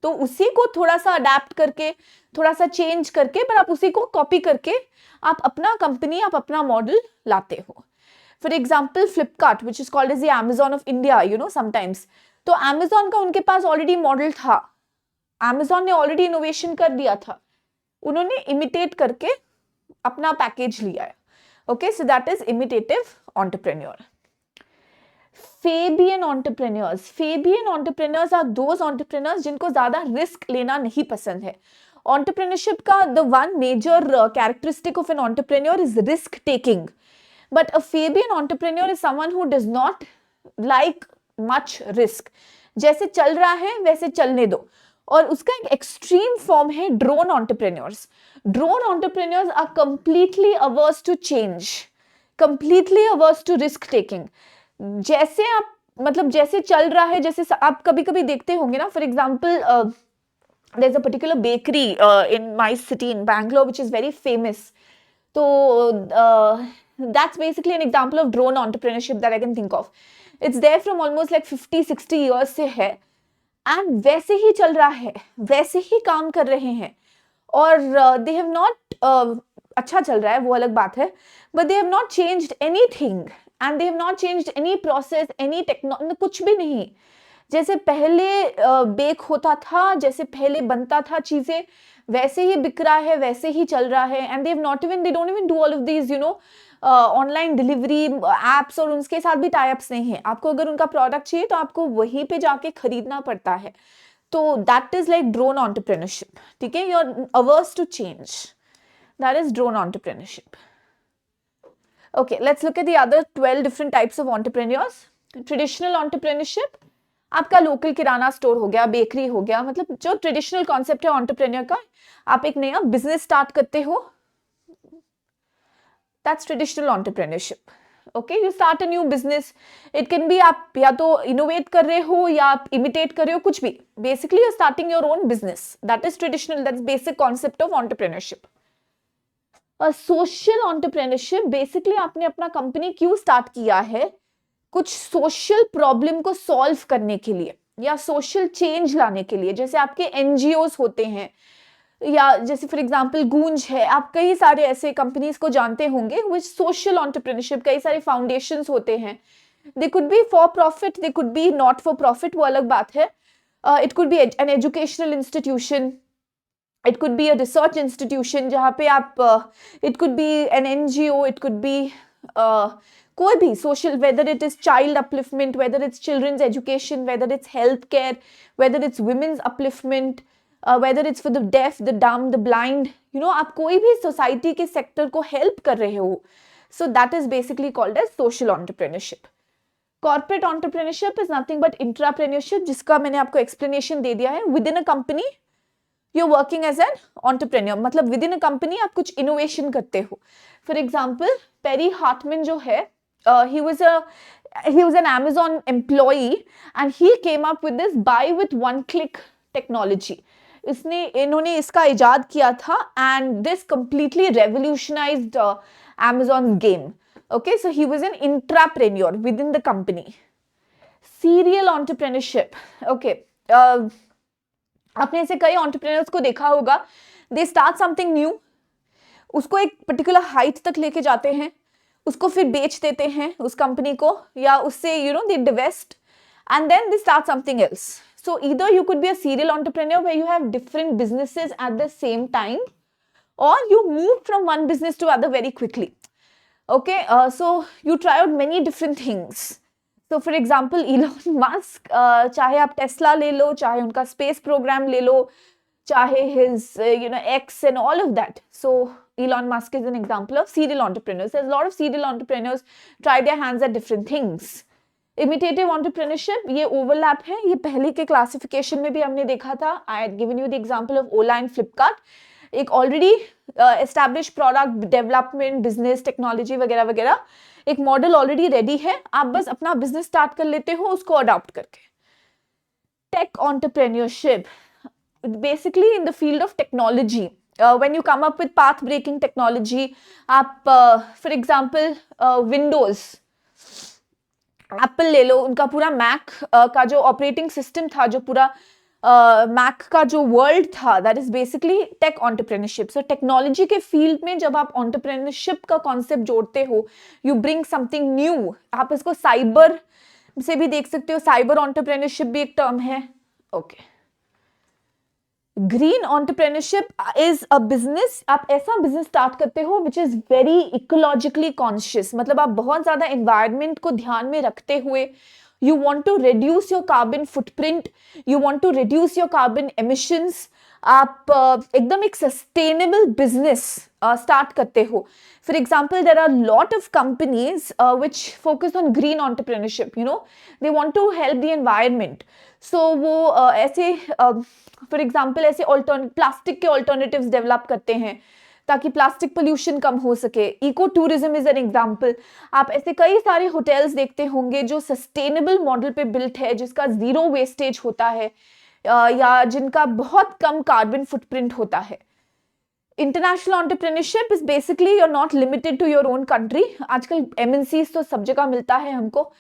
तो उसी को थोड़ा सा अडेप्ट करके, थोड़ा सा चेंज करके, पर आप उसी को कॉपी करके आप अपना कंपनी, आप अपना मॉडल लाते हो. For example, Flipkart, which is called as the Amazon of India, sometimes. तो Amazon का उनके पास already model था. Amazon ने already innovation कर दिया था. उन्होंने imitate करके अपना पैकेज लिया है. Okay, so that is imitative entrepreneur. Fabian entrepreneurs. Fabian entrepreneurs are those entrepreneurs जिनको ज़्यादा risk लेना नहीं पसंद है. Entrepreneurship का the one major characteristic of an entrepreneur is risk taking. But a Fabian entrepreneur is someone who does not like much risk. जैसे चल रहा है वैसे चलने दो. और उसका एक एक्सट्रीम फॉर्म है drone entrepreneurs. Drone entrepreneurs are completely averse to change, completely averse to risk taking. जैसे आप, मतलब जैसे चल रहा है, जैसे आप कभी कभी देखते होंगे ना, for example there is a particular bakery in my city in Bangalore which is very famous. तो that's basically an example of drone entrepreneurship that I can think of. It's there from almost like 50-60 years से है, and वैसे ही चल रहा है, वैसे ही काम कर रहे हैं, और they have not अच्छा चल रहा है वो अलग बात है, but they have not changed anything and they have not changed any process, any technology, कुछ भी नहीं. जैसे पहले बेक होता था, जैसे पहले बनता था चीजें, वैसे ही बिक रहा है, वैसे ही चल रहा है. And they don't even do all of these online delivery apps, और उनके साथ भी टाई अप्स नहीं है. आपको अगर उनका प्रोडक्ट चाहिए तो आपको वहीं पे जाके खरीदना पड़ता है. तो that is like drone entrepreneurship. ठीक है, you are ours to change. That is drone entrepreneurship. Okay, let's look at the other 12 different types of entrepreneurs. Traditional entrepreneurship, आपका लोकल किराना स्टोर हो गया, बेकरी हो गया, मतलब जो ट्रेडिशनल कॉन्सेप्ट है एंटरप्रेन्योर का, आप एक नया बिजनेस स्टार्ट करते हो, that's traditional entrepreneurship. Okay, you start a new business. It can B आप या तो इनोवेट कर रहे हो या आप इमिटेट कर रहे हो, कुछ भी. Basically you are starting your own business. That is traditional, that's basic concept of entrepreneurship. Social entrepreneurship, basically आपने अपना कंपनी क्यों स्टार्ट किया है, कुछ सोशल प्रॉब्लम को सॉल्व करने के लिए या सोशल चेंज लाने के लिए. जैसे आपके एनजीओस होते हैं, या जैसे फॉर एग्जांपल गूंज है, आप कई सारे ऐसे कंपनीज को जानते होंगे विच सोशल एंटरप्रेन्योरशिप. कई सारे फाउंडेशंस होते हैं, they could be for profit, they could be not for profit, वो अलग बात है. It could B an educational institution, it could be a research institution जहाँ पे आप it could be an NGO, it could be कोई भी social, whether it is child upliftment, whether it's children's education, whether it's healthcare, whether it's women's upliftment, whether it's for the deaf, the dumb, the blind, आप कोई भी society के sector को help कर रहे हो. So that is basically called as social entrepreneurship. Corporate entrepreneurship is nothing but intrapreneurship, जिसका मैंने आपको explanation दे दिया है. Within a company you're working as an entrepreneur, मतलब within a company आप कुछ innovation करते हो. For example, Perry Hartman जो है, he was an Amazon employee and he came up with this buy with one click technology. इन्होंने इसका इजाद किया था and this completely revolutionized Amazon's game. Okay, so he was an intrapreneur within the company. Serial entrepreneurship, okay. आपने ऐसे कई एंटरप्रेन्योर्स को देखा होगा, दे स्टार्ट समथिंग न्यू, उसको एक पर्टिकुलर हाइट तक लेके जाते हैं, उसको फिर बेच देते हैं उस कंपनी को, या उससे they divest and then they start something else. So either you could be a serial entrepreneur where you have different businesses at the same time, और you move from one business to other very quickly. Okay, so you try out many different things. So for example, Elon Musk, चाहे आप टेस्ला ले लो, चाहे उनका स्पेस प्रोग्राम ले लो, चाहे his X and all of that. So Elon Musk is an example of serial entrepreneurs. There's a lot of serial entrepreneurs try their hands at different things. Imitative entrepreneurship, ये overlap है, ये पहले के क्लासिफिकेशन में भी हमने देखा था. I had given you the example of Ola and Flipkart. एक already establish product development, business, technology वगैरह वगैरह, एक मॉडल ऑलरेडी रेडी है, आप बस अपना बिजनेस स्टार्ट कर लेते हो उसको अडॉप्ट करके. Tech entrepreneurship, basically in the field of technology, when you come up with path breaking technology. आप फॉर एग्जांपल विंडोज, एप्पल ले लो, उनका पूरा मैक का जो ऑपरेटिंग सिस्टम था, जो पूरा मैक का जो वर्ल्ड था, that is basically tech entrepreneurship. So technology के फील्ड में जब आप एंटरप्रेन्योरशिप का कॉन्सेप्ट जोड़ते हो, यू ब्रिंग समथिंग न्यू. आप इसको साइबर से भी देख सकते हो, साइबर एंटरप्रेन्योरशिप भी एक टर्म है. Okay, green entrepreneurship is a business, आप ऐसा बिजनेस स्टार्ट करते हो which is very ecologically conscious, मतलब आप बहुत ज्यादा एनवायरमेंट को ध्यान में रखते हुए, you want to reduce your carbon footprint, you want to reduce your carbon emissions. आप एकदम एक sustainable business start करते हो. For example, there are lot of companies which focus on green entrepreneurship. They want to help the environment. So वो ऐसे for example ऐसे प्लास्टिक के alternatives develop करते हैं ताकि प्लास्टिक पोल्यूशन कम हो सके. Eco tourism is an example. आप ऐसे कई सारे होटल्स देखते होंगे जो सस्टेनेबल मॉडल पे बिल्ट है, जिसका जीरो वेस्टेज होता है, या जिनका बहुत कम कार्बन फुटप्रिंट होता है. International entrepreneurship is basically you are not limited to your own country. आजकल MNCs तो सब जगह मिलता है हमको.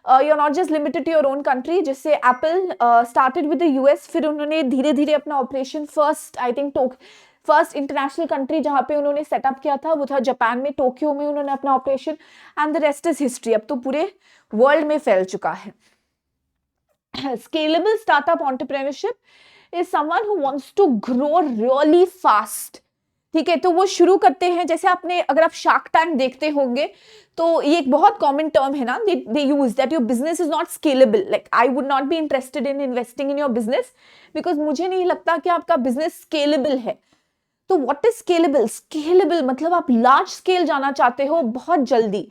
You are not just limited to your own country. जैसे Apple started with the US, फिर उन्होंने धीरे धीरे अपना ऑपरेशन फर्स्ट इंटरनेशनल कंट्री जहां पे उन्होंने सेटअप किया था वो था जापान में, टोक्यो में उन्होंने अपना operation, and the rest is history. अब तो पूरे वर्ल्ड में फैल चुका है. Scalable startup entrepreneurship is someone who wants to grow really fast. ठीक है, तो वो शुरू करते हैं, जैसे आपने अगर आप शार्क टैंक देखते होंगे तो ये एक बहुत कॉमन टर्म है ना, they use that your business is not scalable. Like I would not be interested in investing in your business because मुझे नहीं लगता कि आपका बिजनेस स्केलेबल है. तो व्हाट इज स्केलेबल? स्केलेबल मतलब आप लार्ज स्केल जाना चाहते हो बहुत जल्दी.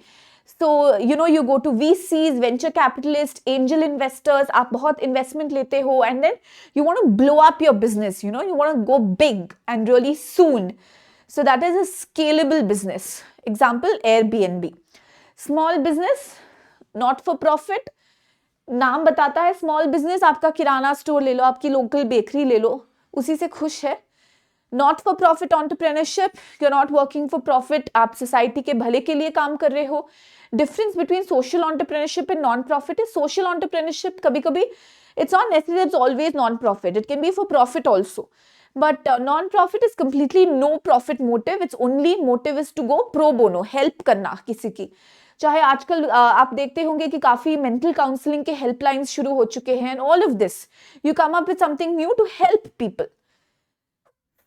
So, you go to VCs, venture capitalists, angel investors, आप बहुत investment लेते हो and then you want to blow up your business, you want to go big and really soon. So that is a scalable business. Example, Airbnb. Small business, not for profit. नाम बताता है small business, आपका किराना स्टोर ले लो, आपकी लोकल बेकरी ले लो, उसी से खुश है. Not for profit entrepreneurship, you are not working for profit, आप सोसाइटी के भले के लिए काम कर रहे हो. Difference between social entrepreneurship and non profit is social entrepreneurship कभी कभी it's not necessary it's always non profit, it can be for profit also, but non profit is completely no profit motive. It's only motive is to go pro bono, help करना किसी की. चाहे आजकल आप देखते होंगे कि काफी मेंटल काउंसलिंग के हेल्पलाइंस शुरू हो चुके हैं. And all of this you come up with something new to help people.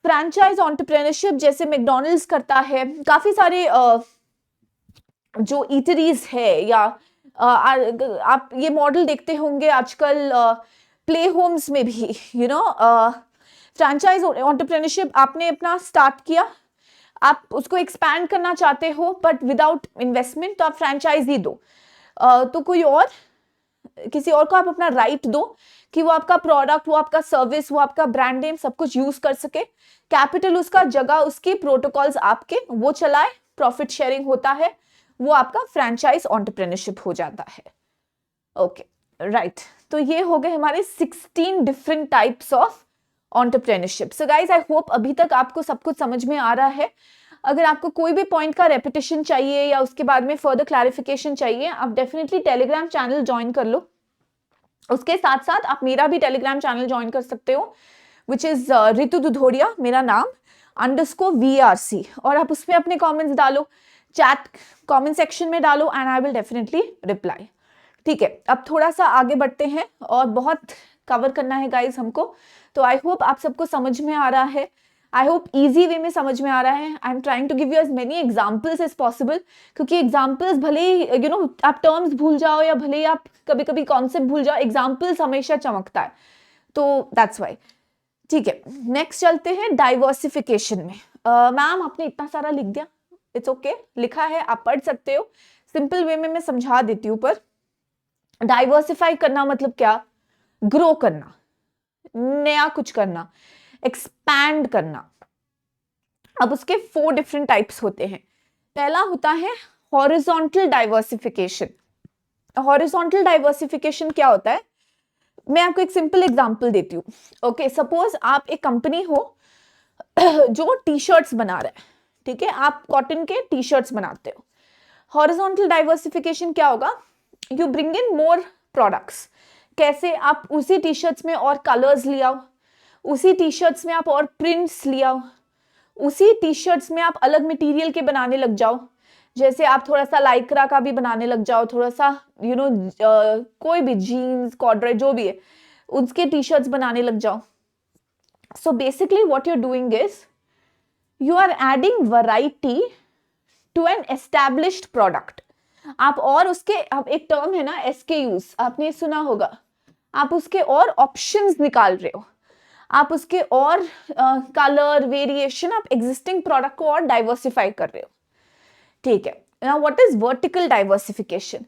Franchise entrepreneurship जैसे मैकडॉनल्ड्स करता है, काफी सारे जो ईटरीज है या आप ये मॉडल देखते होंगे आजकल प्ले होम्स में भी. फ्रैंचाइज एंटरप्रेन्योरशिप, आपने अपना स्टार्ट किया, आप उसको एक्सपैंड करना चाहते हो बट विदाउट इन्वेस्टमेंट, तो आप फ्रैंचाइजी दो. तो कोई और किसी और को आप अपना राइट दो कि वो आपका प्रोडक्ट, वो आपका सर्विस, वो आपका ब्रांड नेम सब कुछ यूज कर सके. कैपिटल उसका, जगह उसकी, प्रोटोकॉल्स आपके, वो चलाए, प्रॉफिट शेयरिंग होता है, वो आपका फ्रैंचाइज एंटरप्रेन्योरशिप हो जाता है. ओके राइट, तो ये हो गए हमारे 16 different types of entrepreneurship. So guys, I hope अभी तक आपको सब कुछ समझ में आ रहा है. अगर आपको कोई भी पॉइंट का रेपिटेशन चाहिए या उसके बाद में फर्दर क्लैरिफिकेशन चाहिए, आप डेफिनेटली टेलीग्राम चैनल ज्वाइन कर लो. उसके साथ साथ आप मेरा भी टेलीग्राम चैनल ज्वाइन कर सकते हो, विच इज रितु दुधोड़िया, मेरा नाम _VRC, और आप उसमें अपने कमेंट्स डालो, चैट कमेंट सेक्शन में डालो and I will definitely reply. ठीक है, अब थोड़ा सा आगे बढ़ते हैं और बहुत कवर करना है गाइज हमको. तो आई होप आप सबको समझ में आ रहा है, आई होप इजी वे में समझ में आ रहा है. I am trying to give you as many examples as possible, क्योंकि एग्जाम्पल्स भले ही आप टर्म्स भूल जाओ या भले ही आप कभी कभी कॉन्सेप्ट भूल जाओ, एग्जाम्पल्स हमेशा चमकता है, तो दैट्स वाई. ठीक है, नेक्स्ट चलते हैं डाइवर्सिफिकेशन में. मैम आपने इतना सारा लिख दिया, इट्स ओके, लिखा है, आप पढ़ सकते हो. सिंपल वे में मैं समझा देती हूँ. पर डाइवर्सिफाई करना मतलब क्या? ग्रो करना, नया कुछ करना, एक्सपैंड करना. अब उसके 4 डिफरेंट टाइप्स होते हैं. पहला होता है हॉरिजॉन्टल डाइवर्सिफिकेशन. हॉरिजॉन्टल डाइवर्सिफिकेशन क्या होता है? मैं आपको एक सिंपल एग्जांपल देती हूँ. ओके, सपोज आप एक कंपनी हो जो टी शर्ट्स बना रहा है. ठीक है, आप कॉटन के टी शर्ट्स बनाते हो. हॉरिजॉन्टल डाइवर्सिफिकेशन क्या होगा? You bring in more products. कैसे? आप उसी टी शर्ट्स में और कलर्स ले आओ, उसी टी शर्ट्स में आप और प्रिंट्स ले आओ, उसी टी शर्ट्स में आप अलग मटेरियल के बनाने लग जाओ. जैसे आप थोड़ा सा लाइक्रा का भी बनाने लग जाओ, थोड़ा सा कोई भी जीन्स, कॉर्डराय जो भी है, उसके टी शर्ट्स बनाने लग जाओ. So basically what you are doing is you are adding variety to an established product. आप और उसके, अब एक टर्म है ना SKUs, आपने सुना होगा, आप उसके और ऑप्शंस निकाल रहे हो, आप उसके और कलर वेरिएशन, आप एग्जिस्टिंग प्रोडक्ट को और डाइवर्सिफाई कर रहे हो. ठीक है, now what is vertical diversification?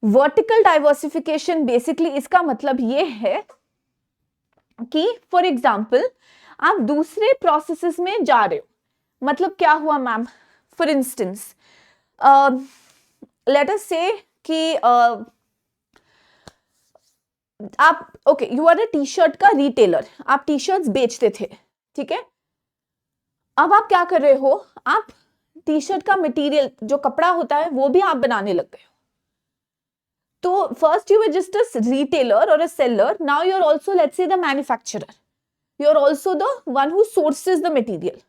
Vertical diversification basically इसका मतलब ये है कि फॉर एग्जांपल आप दूसरे प्रोसेसेस में जा रहे हो. मतलब क्या हुआ ma'am? For instance let us say कि आप okay, you are a T shirt का रिटेलर, आप टी शर्ट्स बेचते थे. ठीक है, अब आप क्या कर रहे हो? आप टी शर्ट का मटेरियल, जो कपड़ा होता है, वो भी आप बनाने लग गए हो. तो first you were just a retailer और a seller, now you are also let's say the manufacturer, you are also the one who sources the material.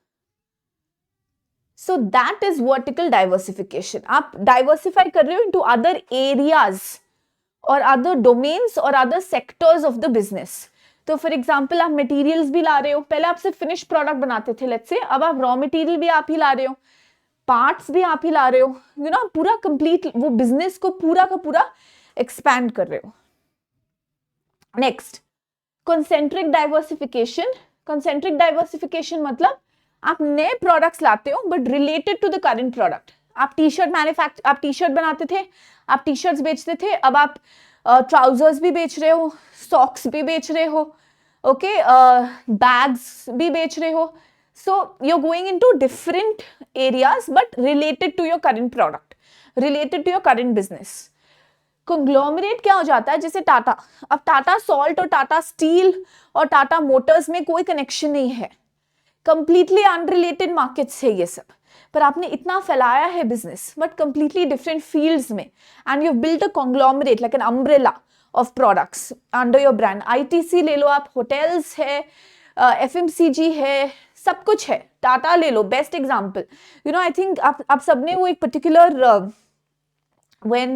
So that is vertical diversification. आप डाइवर्सिफाई कर रहे हो into other areas और अदर डोमेन्स और other sectors of the business. तो फॉर एग्जाम्पल आप मटेरियल्स भी ला रहे हो, पहले आप सिर्फ फिनिश प्रोडक्ट बनाते थे लेट्स से, अब आप रॉ मटेरियल भी आप ही ला रहे हो, पार्ट्स भी आप ही ला रहे हो, यू नो, पूरा कंप्लीट वो बिजनेस को पूरा का पूरा एक्सपैंड कर रहे हो। Next, concentric diversification. Concentric diversification मतलब आप नए प्रोडक्ट्स लाते हो but related to the current product. आप टी शर्ट बनाते थे, आप टी शर्ट्स बेचते थे, अब आप ट्राउजर्स भी बेच रहे हो, सॉक्स भी बेच रहे हो, ओके, बैग्स भी बेच रहे हो। So you are going into different areas but related to your current product, related to your current business. Conglomerate क्या हो जाता है, जैसे टाटा, अब टाटा सॉल्ट और टाटा स्टील और टाटा मोटर्स में कोई कनेक्शन नहीं है, कंप्लीटली अनरिलेटेड मार्केट्स है ये सब, पर आपने इतना फैलाया है business but completely different fields में, and you built a conglomerate like an umbrella of products under your brand. ITC ले लो आप, होटल्स है, एफएमसीजी है, सब कुछ है। टाटा ले लो, best example, you know, I think आप सबने वो एक particular when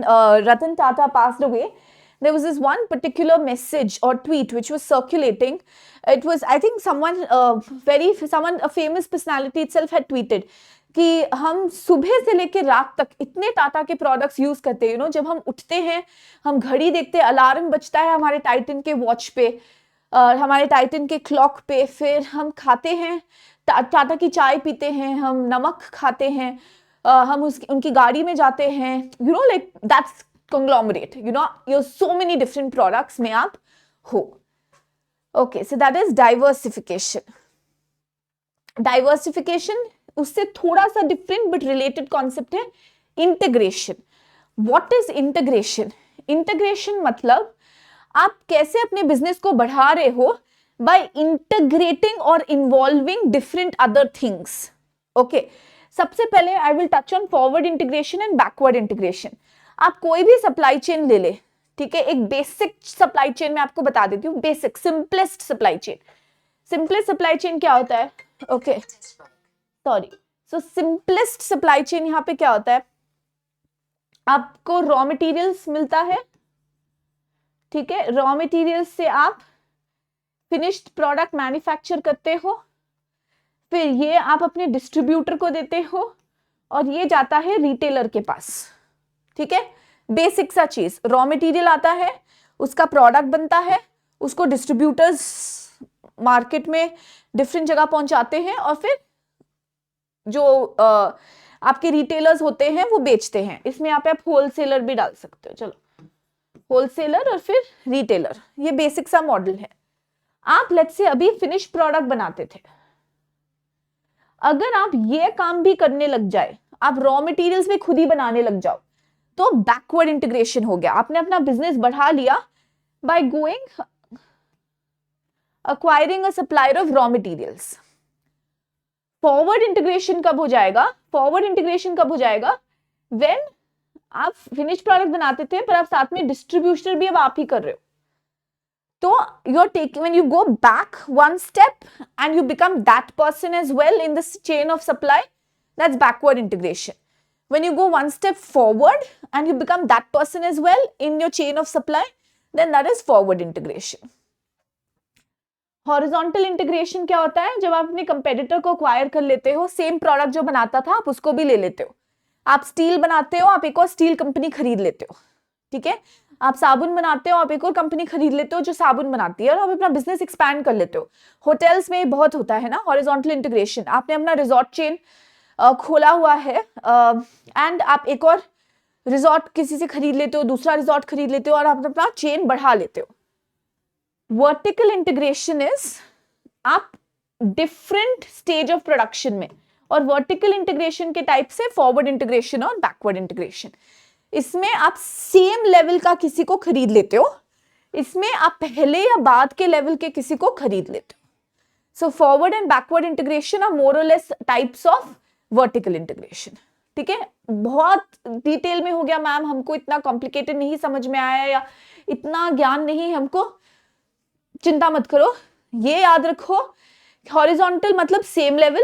Ratan Tata passed away, there was this one particular message or tweet which was circulating. It was, I think, someone a famous personality itself had tweeted कि हम सुबह से लेकर रात तक इतने टाटा के प्रोडक्ट्स यूज करते हैं, यू नो, जब हम उठते हैं हम घड़ी देखते हैं, अलार्म बजता है हमारे टाइटन के वॉच पे, हमारे टाइटन के क्लॉक पे, फिर हम खाते हैं टाटा की चाय पीते हैं, हम नमक खाते हैं, हम उनकी गाड़ी में जाते हैं, you know, like that's conglomerate, you know, your so many different products में आप हो। Okay, so that is diversification. Diversification उससे थोड़ा सा डिफरेंट बट रिलेटेड कॉन्सेप्ट है integration. What is integration? Integration मतलब आप कैसे अपने बिजनेस को बढ़ा रहे हो बाय इंटीग्रेटिंग और involving different other things. Okay, सबसे पहले I will touch on forward integration and backward integration. आप कोई भी सप्लाई चेन ले ले, ठीक है, एक बेसिक सप्लाई चेन मैं आपको बता देती हूँ, basic simplest supply chain. Simplest supply chain क्या होता है? ओके, सॉरी, सो सिंपलेस्ट सप्लाई चेन यहाँ पे क्या होता है, आपको रॉ मटेरियल्स मिलता है, ठीक है, रॉ मटेरियल्स से आप फिनिश्ड प्रोडक्ट मैन्युफैक्चर करते हो, फिर ये आप अपने डिस्ट्रीब्यूटर को देते हो और ये जाता है रिटेलर के पास, ठीक है। बेसिक सा चीज, रॉ मटेरियल आता है, उसका प्रोडक्ट बनता है, उसको डिस्ट्रीब्यूटर्स मार्केट में डिफरेंट जगह पहुंचाते हैं और फिर जो आपके रिटेलर्स होते हैं वो बेचते हैं। इसमें यहाँ पे आप होलसेलर भी डाल सकते हो, चलो, होलसेलर और फिर रिटेलर, ये बेसिक सा मॉडल है। आप लेट्स से अभी फिनिश प्रोडक्ट बनाते थे, अगर आप ये काम भी करने लग जाए, आप रॉ मटेरियल्स भी खुद ही बनाने लग जाओ, तो बैकवर्ड इंटीग्रेशन हो गया। आपने अपना बिजनेस बढ़ा लिया by going acquiring a supplier of raw materials. Forward integration कब हो जाएगा? फॉरवर्ड इंटीग्रेशन कब हो जाएगा? व्हेन आप फिनिश प्रोडक्ट बनाते थे पर आप साथ में डिस्ट्रीब्यूशन भी अब आप ही कर रहे हो, तो you are taking, when you go back one step and you become that person as well in the chain of supply, that's backward integration. When you go one step forward and you become that person as well in your chain of supply, then that is forward integration. Horizontal integration क्या होता है? जब आप अपने कंपेटिटर को अक्वायर कर लेते हो, सेम प्रोडक्ट जो बनाता था आप उसको भी ले लेते हो। आप स्टील बनाते हो, आप एक और स्टील कंपनी खरीद लेते हो, ठीक है। आप साबुन बनाते हो, आप एक और कंपनी खरीद लेते हो जो साबुन बनाती है, और आप अपना बिजनेस एक्सपैंड कर लेते हो। होटल्स में बहुत होता है ना हॉरिजॉन्टल इंटीग्रेशन। आपने अपना रिजॉर्ट चेन खोला हुआ है एंड आप एक और रिजॉर्ट किसी से खरीद लेते हो, दूसरा रिजॉर्ट खरीद लेते हो और आप अपना चेन बढ़ा लेते हो। वर्टिकल इंटीग्रेशन इज आप डिफरेंट स्टेज ऑफ प्रोडक्शन में, और वर्टिकल इंटीग्रेशन के टाइप से फॉरवर्ड इंटीग्रेशन और बैकवर्ड इंटीग्रेशन। इसमें आप सेम लेवल का किसी को खरीद लेते हो, इसमें आप पहले या बाद के लेवल के किसी को खरीद लेते हो। So forward and backward integration are more or less types of vertical integration, ठीक है। बहुत डिटेल में हो गया मैम, हमको इतना कॉम्प्लिकेटेड नहीं समझ में आया या इतना ज्ञान नहीं हमको, चिंता मत करो, ये याद रखो, हॉरिजॉन्टल मतलब सेम लेवल,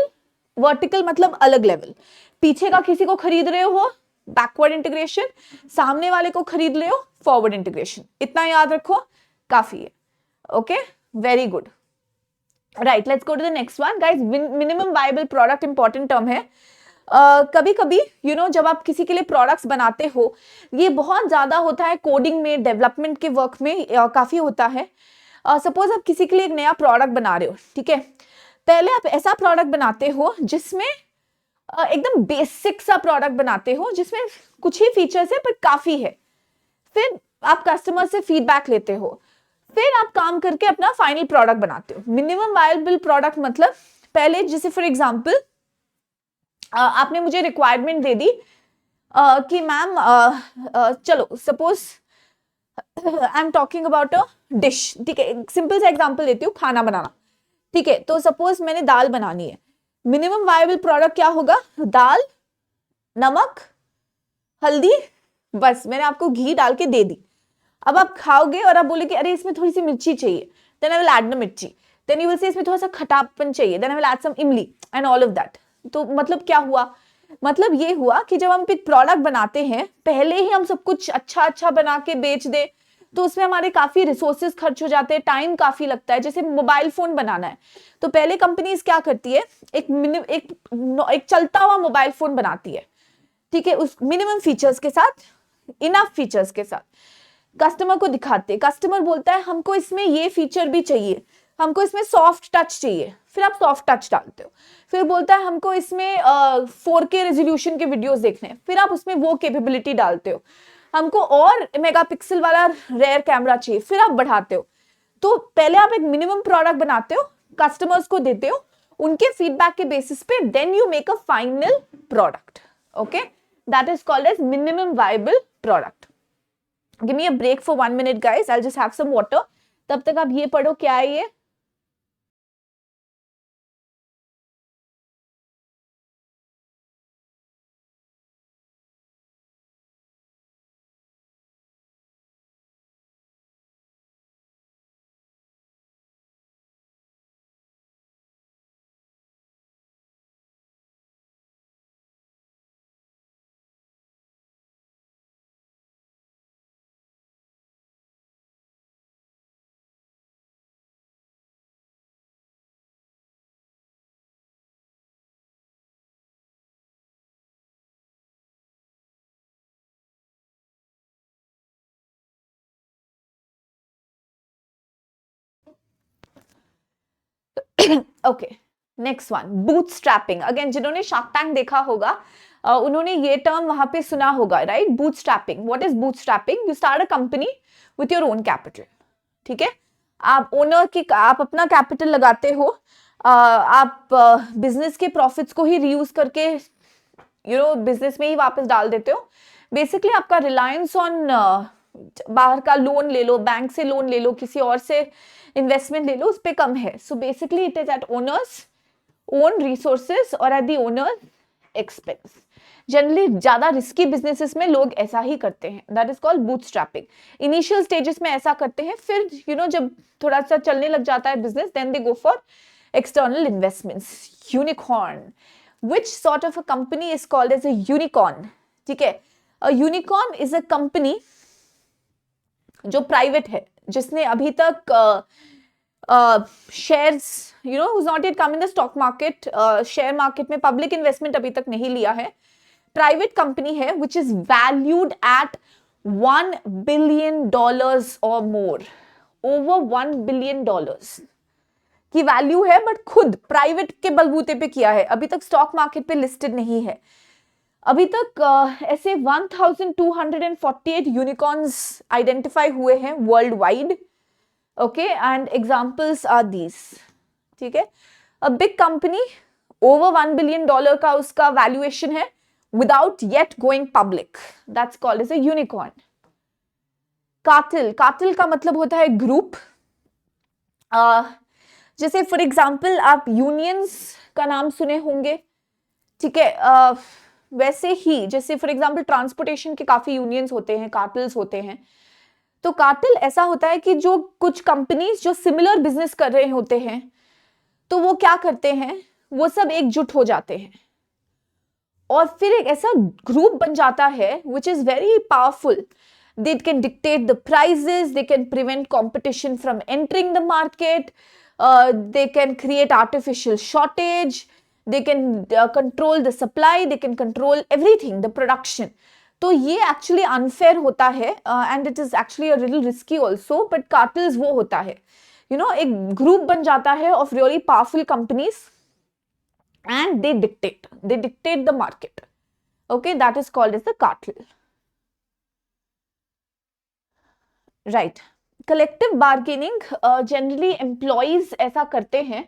वर्टिकल मतलब अलग लेवल। पीछे का किसी को खरीद रहे हो बैकवर्ड इंटीग्रेशन, सामने वाले को खरीद ले फॉरवर्ड इंटीग्रेशन, इतना याद रखो काफी है। Okay, very good, right, let's go to the next one guys. Minimum viable product important term है। कभी कभी यू नो जब आप किसी के लिए प्रोडक्ट्स बनाते हो, ये बहुत ज्यादा होता है कोडिंग में, डेवलपमेंट के वर्क में काफी होता है। सपोज आप किसी के लिए एक नया प्रोडक्ट बना रहे हो, ठीक है, पहले आप ऐसा प्रोडक्ट बनाते हो जिसमें एकदम बेसिक सा प्रोडक्ट बनाते हो जिसमें कुछ ही फीचर्स है पर काफी है, फिर आप कस्टमर से फीडबैक लेते हो, फिर आप काम करके अपना फाइनल प्रोडक्ट बनाते हो। मिनिमम वायबल प्रोडक्ट मतलब पहले, जैसे फॉर एग्जांपल आपने मुझे रिक्वायरमेंट दे दी कि मैम चलो suppose I am talking about a dish, ठीक है, सिंपल सा एग्जांपल देती हूँ, खाना बनाना, ठीक है, तो सपोज मैंने दाल बनानी है, मिनिमम वायबल प्रोडक्ट क्या होगा, दाल, नमक, हल्दी, बस मैंने आपको घी डाल के दे दी। अब आप खाओगे और आप बोलोगे अरे इसमें थोड़ी सी मिर्ची चाहिए, then I will add the mirchi, then you will say इसमें थोड़ा सा खटापन चाहिए, then I will add some imli and all of that. तो मतलब क्या हुआ, मतलब ये हुआ कि जब हम एक प्रोडक्ट बनाते हैं, पहले ही हम सब कुछ अच्छा अच्छा बना के बेच दे तो उसमें हमारे काफी रिसोर्सेज खर्च हो जाते हैं, टाइम काफी लगता है। जैसे मोबाइल फोन बनाना है तो पहले कंपनीज क्या करती है, एक चलता हुआ मोबाइल फोन बनाती है, ठीक है, उस मिनिमम फीचर्स के साथ, इनफ फीचर्स के साथ कस्टमर को दिखाते, कस्टमर बोलता है हमको इसमें ये फीचर भी चाहिए, हमको इसमें सॉफ्ट टच चाहिए, फिर आप सॉफ्ट टच डालते हो, फिर बोलता है हमको इसमें 4K रेजोल्यूशन के वीडियोस देखने हैं, फिर आप उसमें वो कैपेबिलिटी डालते हो, हमको और मेगापिक्सल वाला रेयर कैमरा चाहिए, फिर आप बढ़ाते हो। तो पहले आप एक मिनिमम प्रोडक्ट बनाते हो, कस्टमर्स को देते हो, उनके फीडबैक के बेसिस पे then you make a final product. Okay, that is called as minimum viable product. Give me a break for 1 minute guys, I will just have some water, तब तक आप ये पढ़ो क्या है ये। Okay, next one, bootstrapping. Again जिन्होंने शार्क टैंक देखा होगा उन्होंने ये टर्म वहां पे सुना होगा, right? Bootstrapping, what is bootstrapping? You start a company with your own capital, ठीक है, आप ओनर की, आप अपना कैपिटल लगाते हो, आप बिजनेस के प्रॉफिट्स को ही रीयूज करके बिजनेस में ही वापस डाल देते हो। बेसिकली आपका रिलायंस ऑन बाहर का लोन ले लो, बैंक से लोन ले लो, किसी और से इन्वेस्टमेंट ले लो, उस पे कम है। So basically it is at owners own resources और at the owner expense. Generally ज्यादा रिस्की बिजनेसेस में लोग ऐसा ही करते हैं, that is called bootstrapping. Initial stages में ऐसा करते हैं, फिर जब थोड़ा सा चलने लग जाता है business, then they go for external investments. Unicorn, which sort of a company is called as a unicorn? ठीक है, a unicorn is a company जो प्राइवेट है, जिसने अभी तक shares who's not yet come in the stock market, share market में पब्लिक इन्वेस्टमेंट अभी तक नहीं लिया है, प्राइवेट कंपनी है, which is valued at $1 billion or more, over $1 billion की वैल्यू है, बट खुद प्राइवेट के बलबूते पे किया है, अभी तक स्टॉक मार्केट पे लिस्टेड नहीं है। अभी तक ऐसे 1248 यूनिकॉर्न्स आइडेंटिफाई हुए हैं world wide. Okay, and examples are these, ठीक है, a big company over $1 billion का उसका वैल्यूएशन है without yet going public, that's called as a unicorn. Cartel, cartel का मतलब होता है ग्रुप। जैसे फॉर एग्जाम्पल आप यूनियंस का नाम सुने होंगे, ठीक है, वैसे ही जैसे फॉर एग्जाम्पल ट्रांसपोर्टेशन के काफी यूनियंस होते हैं, कार्टेल्स होते हैं। तो कार्टेल ऐसा होता है कि जो कुछ कंपनीज जो सिमिलर बिजनेस कर रहे होते हैं, तो वो क्या करते हैं, वो सब एकजुट हो जाते हैं और फिर एक ऐसा ग्रुप बन जाता है which is very powerful. They can dictate the prices, they can prevent competition from entering the market, they can create artificial shortage, they can control the supply, they can control everything, the production. तो ये एक्चुअली अनफेयर होता है and it is actually a little risky also, but cartels वो होता है एक ग्रुप बन जाता है of really powerful companies and they dictate the market. Okay, that is called as the cartel. Right. Collective bargaining, generally employees ऐसा करते हैं.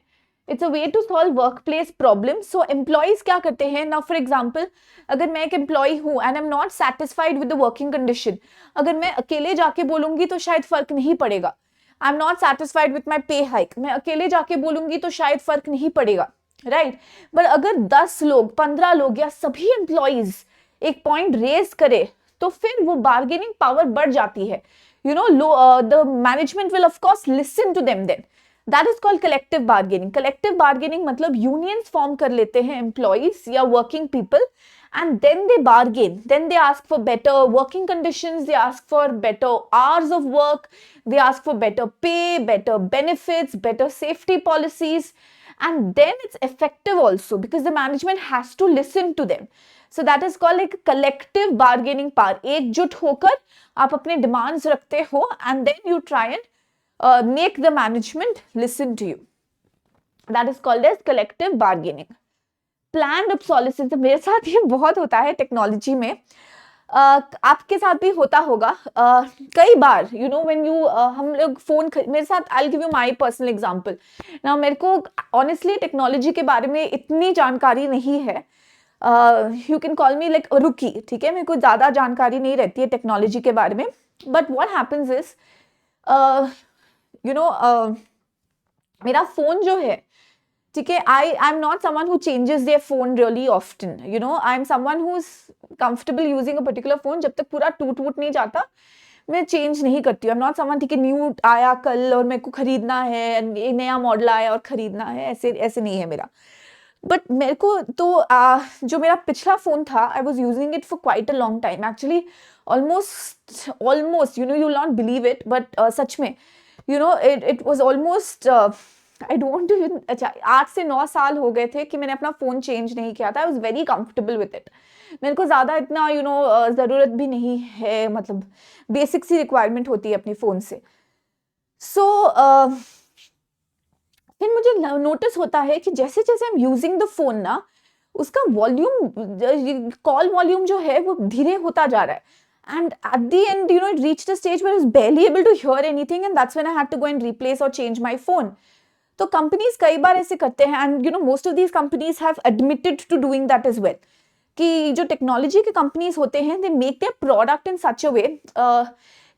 It's a way to solve workplace problems. So employees क्या करते हैं? Now for example, अगर मैं एक employee हूँ and I'm not satisfied with the working condition, अगर मैं अकेले जाके बोलूंगी तो शायद फर्क नहीं पड़ेगा. I'm not satisfied with my pay hike, मैं अकेले जाके बोलूंगी तो शायद फर्क नहीं पड़ेगा. राइट, बट अगर 10 लोग 15 लोग या सभी एम्प्लॉइज एक पॉइंट रेज करे तो फिर वो बार्गेनिंग पावर बढ़ जाती है. The management will of course listen to them. Then that is called collective bargaining. Collective bargaining मतलब यूनियंस फॉर्म कर लेते हैं एम्प्लॉइज या working people, and then they bargain, then they ask for better working conditions, they ask for better hours of work, they ask for better pay, better benefits, better safety policies, and then it's effective also because the management has to listen to them. So that is called like collective bargaining power. एकजुट होकर आप अपने demands रखते हो and then you try and make the management listen to you. That is called as collective bargaining. Planned obsolescence, मेरे साथ ये बहुत होता है टेक्नोलॉजी में, आपके साथ भी होता होगा कई बार. व्हेन यू हम लोग फोन मेरे साथ, I will give you my personal example. ना मेरे को ऑनेस्टली टेक्नोलॉजी के बारे में इतनी जानकारी नहीं है. You can call me like रुकी, ठीक है, मेरे को ज़्यादा जानकारी नहीं रहती है टेक्नोलॉजी के बारे में. बट व्हाट हैपन्स इज मेरा फोन जो है, ठीक है, I am not someone who changes their phone really often. I am someone who is comfortable using a particular phone. जब तक पूरा टूट नहीं जाता मैं चेंज नहीं करती हूँ. आई एम नॉट समवन, ठीक है, न्यू आया कल और मेरे को खरीदना है, नया मॉडल आया और खरीदना है, ऐसे नहीं है मेरा. बट मेरे को तो जो मेरा पिछला फोन था, I was using it for quite a long time actually, almost you will not believe it, but सच में it was almost I don't even, अच्छा 8 से 9 साल हो गए थे कि मैंने अपना फोन चेंज नहीं किया था. I was very comfortable with it. मेरे को ज़्यादा इतना ज़रूरत भी नहीं है, मतलब बेसिक सी रिक्वायरमेंट होती है अपने फ़ोन से. सो फिर मुझे नोटिस होता है कि जैसे जैसे हम यूजिंग द फोन ना, उसका वॉल्यूम, कॉल वॉल्यूम जो है वो धीरे होता जा रहा है. And at the end, it reached a stage where I was barely able to hear anything, and that's when I had to go and replace or change my phone. तो कंपनीज कई बार ऐसे करते हैं, and most of these companies have admitted to doing that as well, कि जो टेक्नोलॉजी के कंपनीज होते हैं, they make their product in such a way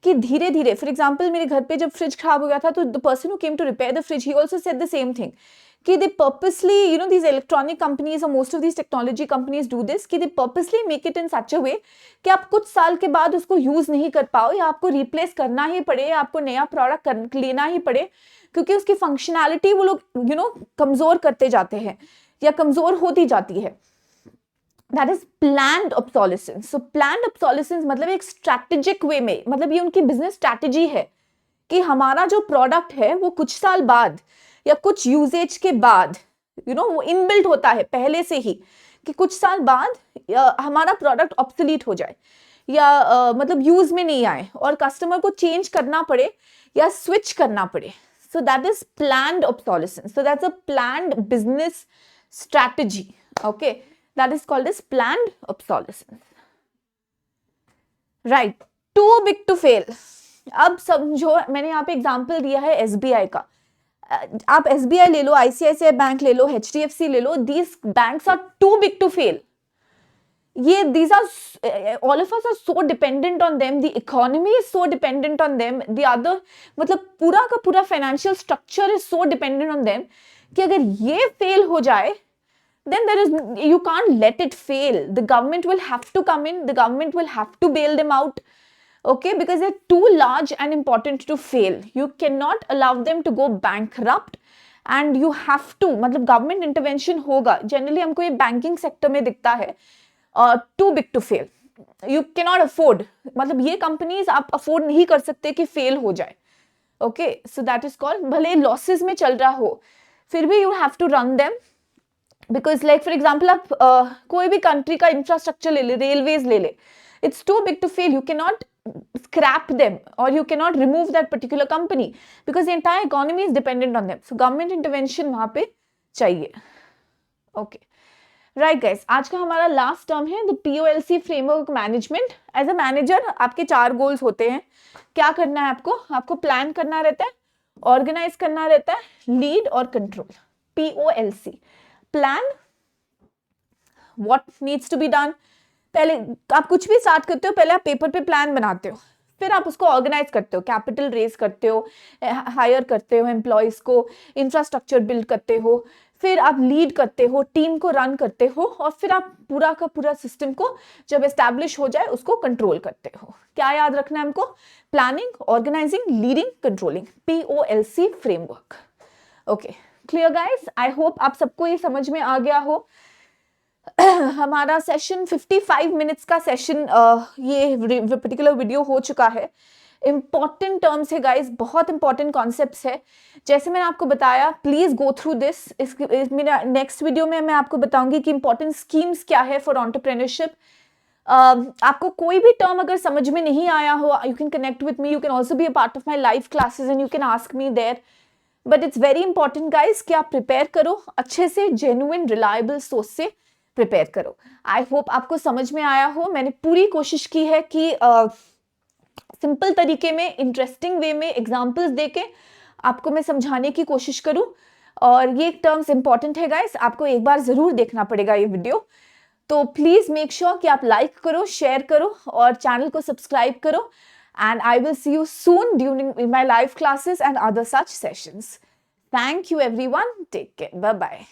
कि धीरे धीरे. फॉर एग्जांपल मेरे घर पे जब फ्रिज खराब हो गया था, तो the person who came to repair the fridge, he also said the same thing कि they purposely, these electronic companies और most of these technology companies do this, कि they purposely make it in such a way कि आप कुछ साल के बाद उसको यूज नहीं कर पाओ, या आपको रिप्लेस करना ही पड़े, या आपको नया प्रोडक्ट लेना ही पड़े, क्योंकि उसकी फंक्शनैलिटी वो लोग कमजोर करते जाते हैं या कमजोर होती जाती है. That is planned obsolescence. So planned obsolescence मतलब एक स्ट्रैटेजिक वे में, मतलब ये उनकी बिजनेस स्ट्रैटेजी है कि हमारा जो प्रोडक्ट है वो कुछ साल बाद या कुछ यूजेज के बाद, वो इनबिल्ट होता है पहले से ही कि कुछ साल बाद हमारा प्रोडक्ट ऑब्सोलीट हो जाए, या मतलब यूज में नहीं आए और कस्टमर को चेंज करना पड़े या स्विच करना पड़े. So that is planned obsolescence. So that's a planned business strategy. Okay, that is called as planned obsolescence. Right, too big to fail. अब समझो, मैंने यहाँ पे एग्जाम्पल दिया है SBI का. आप SBI ले लो, ICICI बैंक ले लो, HDFC ले लो. These banks are too big to fail. These are, all of us are so dependent on them, the economy is so dependent on them, the other, मतलब पूरा का पूरा financial structure is so dependent on them कि अगर ये fail हो जाए, then you can't let it fail. The government will have to come in, the government will have to bail them out, okay, because they're too large and important to fail. You cannot allow them to go bankrupt, and you have to, मतलब government intervention होगा. Generally हमको ये banking sector में दिखता है. Too big to fail, you can not afford, मतलब ये कंपनीज आप अफोर्ड नहीं कर सकते कि फेल हो जाए. Okay, so that is called, भले लॉसेस में चल रहा हो फिर भी you have to run them, because like for example आप कोई भी कंट्री का इंफ्रास्ट्रक्चर ले ले, रेलवेज ले ले, it's too big to fail. You cannot scrap them or you cannot remove that particular company because the entire economy is dependent on them. So government intervention वहाँ पे चाहिए. Okay, right guys, आज का हमारा लास्ट टर्म है the POLC framework management. As a manager आपके 4 गोल्स होते हैं. क्या करना है आपको? आपको प्लान करना रहता है, ऑर्गेनाइज करना रहता है, लीड और control. POLC, plan, what needs to be done. पहले आप कुछ भी स्टार्ट करते हो, पहले आप पेपर पे प्लान बनाते हो, फिर आप उसको ऑर्गेनाइज करते हो, कैपिटल रेज करते हो, हायर करते हो एम्प्लॉयज को, इंफ्रास्ट्रक्चर बिल्ड करते हो, फिर आप लीड करते हो, टीम को रन करते हो, और फिर आप पूरा का पूरा सिस्टम को जब एस्टैब्लिश हो जाए उसको कंट्रोल करते हो. क्या याद रखना है हमको? Planning, organizing, leading, controlling. POLC framework. Okay, clear guys? I hope आप सबको ये समझ में आ गया हो. हमारा सेशन 55 मिनट्स का सेशन ये पर्टिकुलर वीडियो हो चुका है. इंपॉर्टेंट टर्म्स है गाइस, बहुत इंपॉर्टेंट कॉन्सेप्ट्स है. जैसे मैंने आपको बताया, प्लीज गो थ्रू दिस. मेरा नेक्स्ट वीडियो में मैं आपको बताऊंगी कि इंपॉर्टेंट स्कीम्स क्या है फॉर एंटरप्रेन्योरशिप. आपको कोई भी टर्म अगर समझ में नहीं आया हो, you can connect with me, you can also be a part of my live classes and you can ask me there. But it's very important guys कि आप प्रिपेयर करो अच्छे से, जेन्युइन रिलायबल सोर्स से प्रिपेयर करो. आई होप आपको समझ में आया हो. मैंने पूरी कोशिश की है कि सिंपल तरीके में, इंटरेस्टिंग वे में एग्जांपल्स देके आपको मैं समझाने की कोशिश करूं. और ये टर्म्स इंपॉर्टेंट है गाइस, आपको एक बार जरूर देखना पड़ेगा ये वीडियो. तो प्लीज मेक श्योर कि आप लाइक करो, शेयर करो और चैनल को सब्सक्राइब करो. And I will see you soon during my live classes and other such sessions. Thank you everyone, take care, bye bye.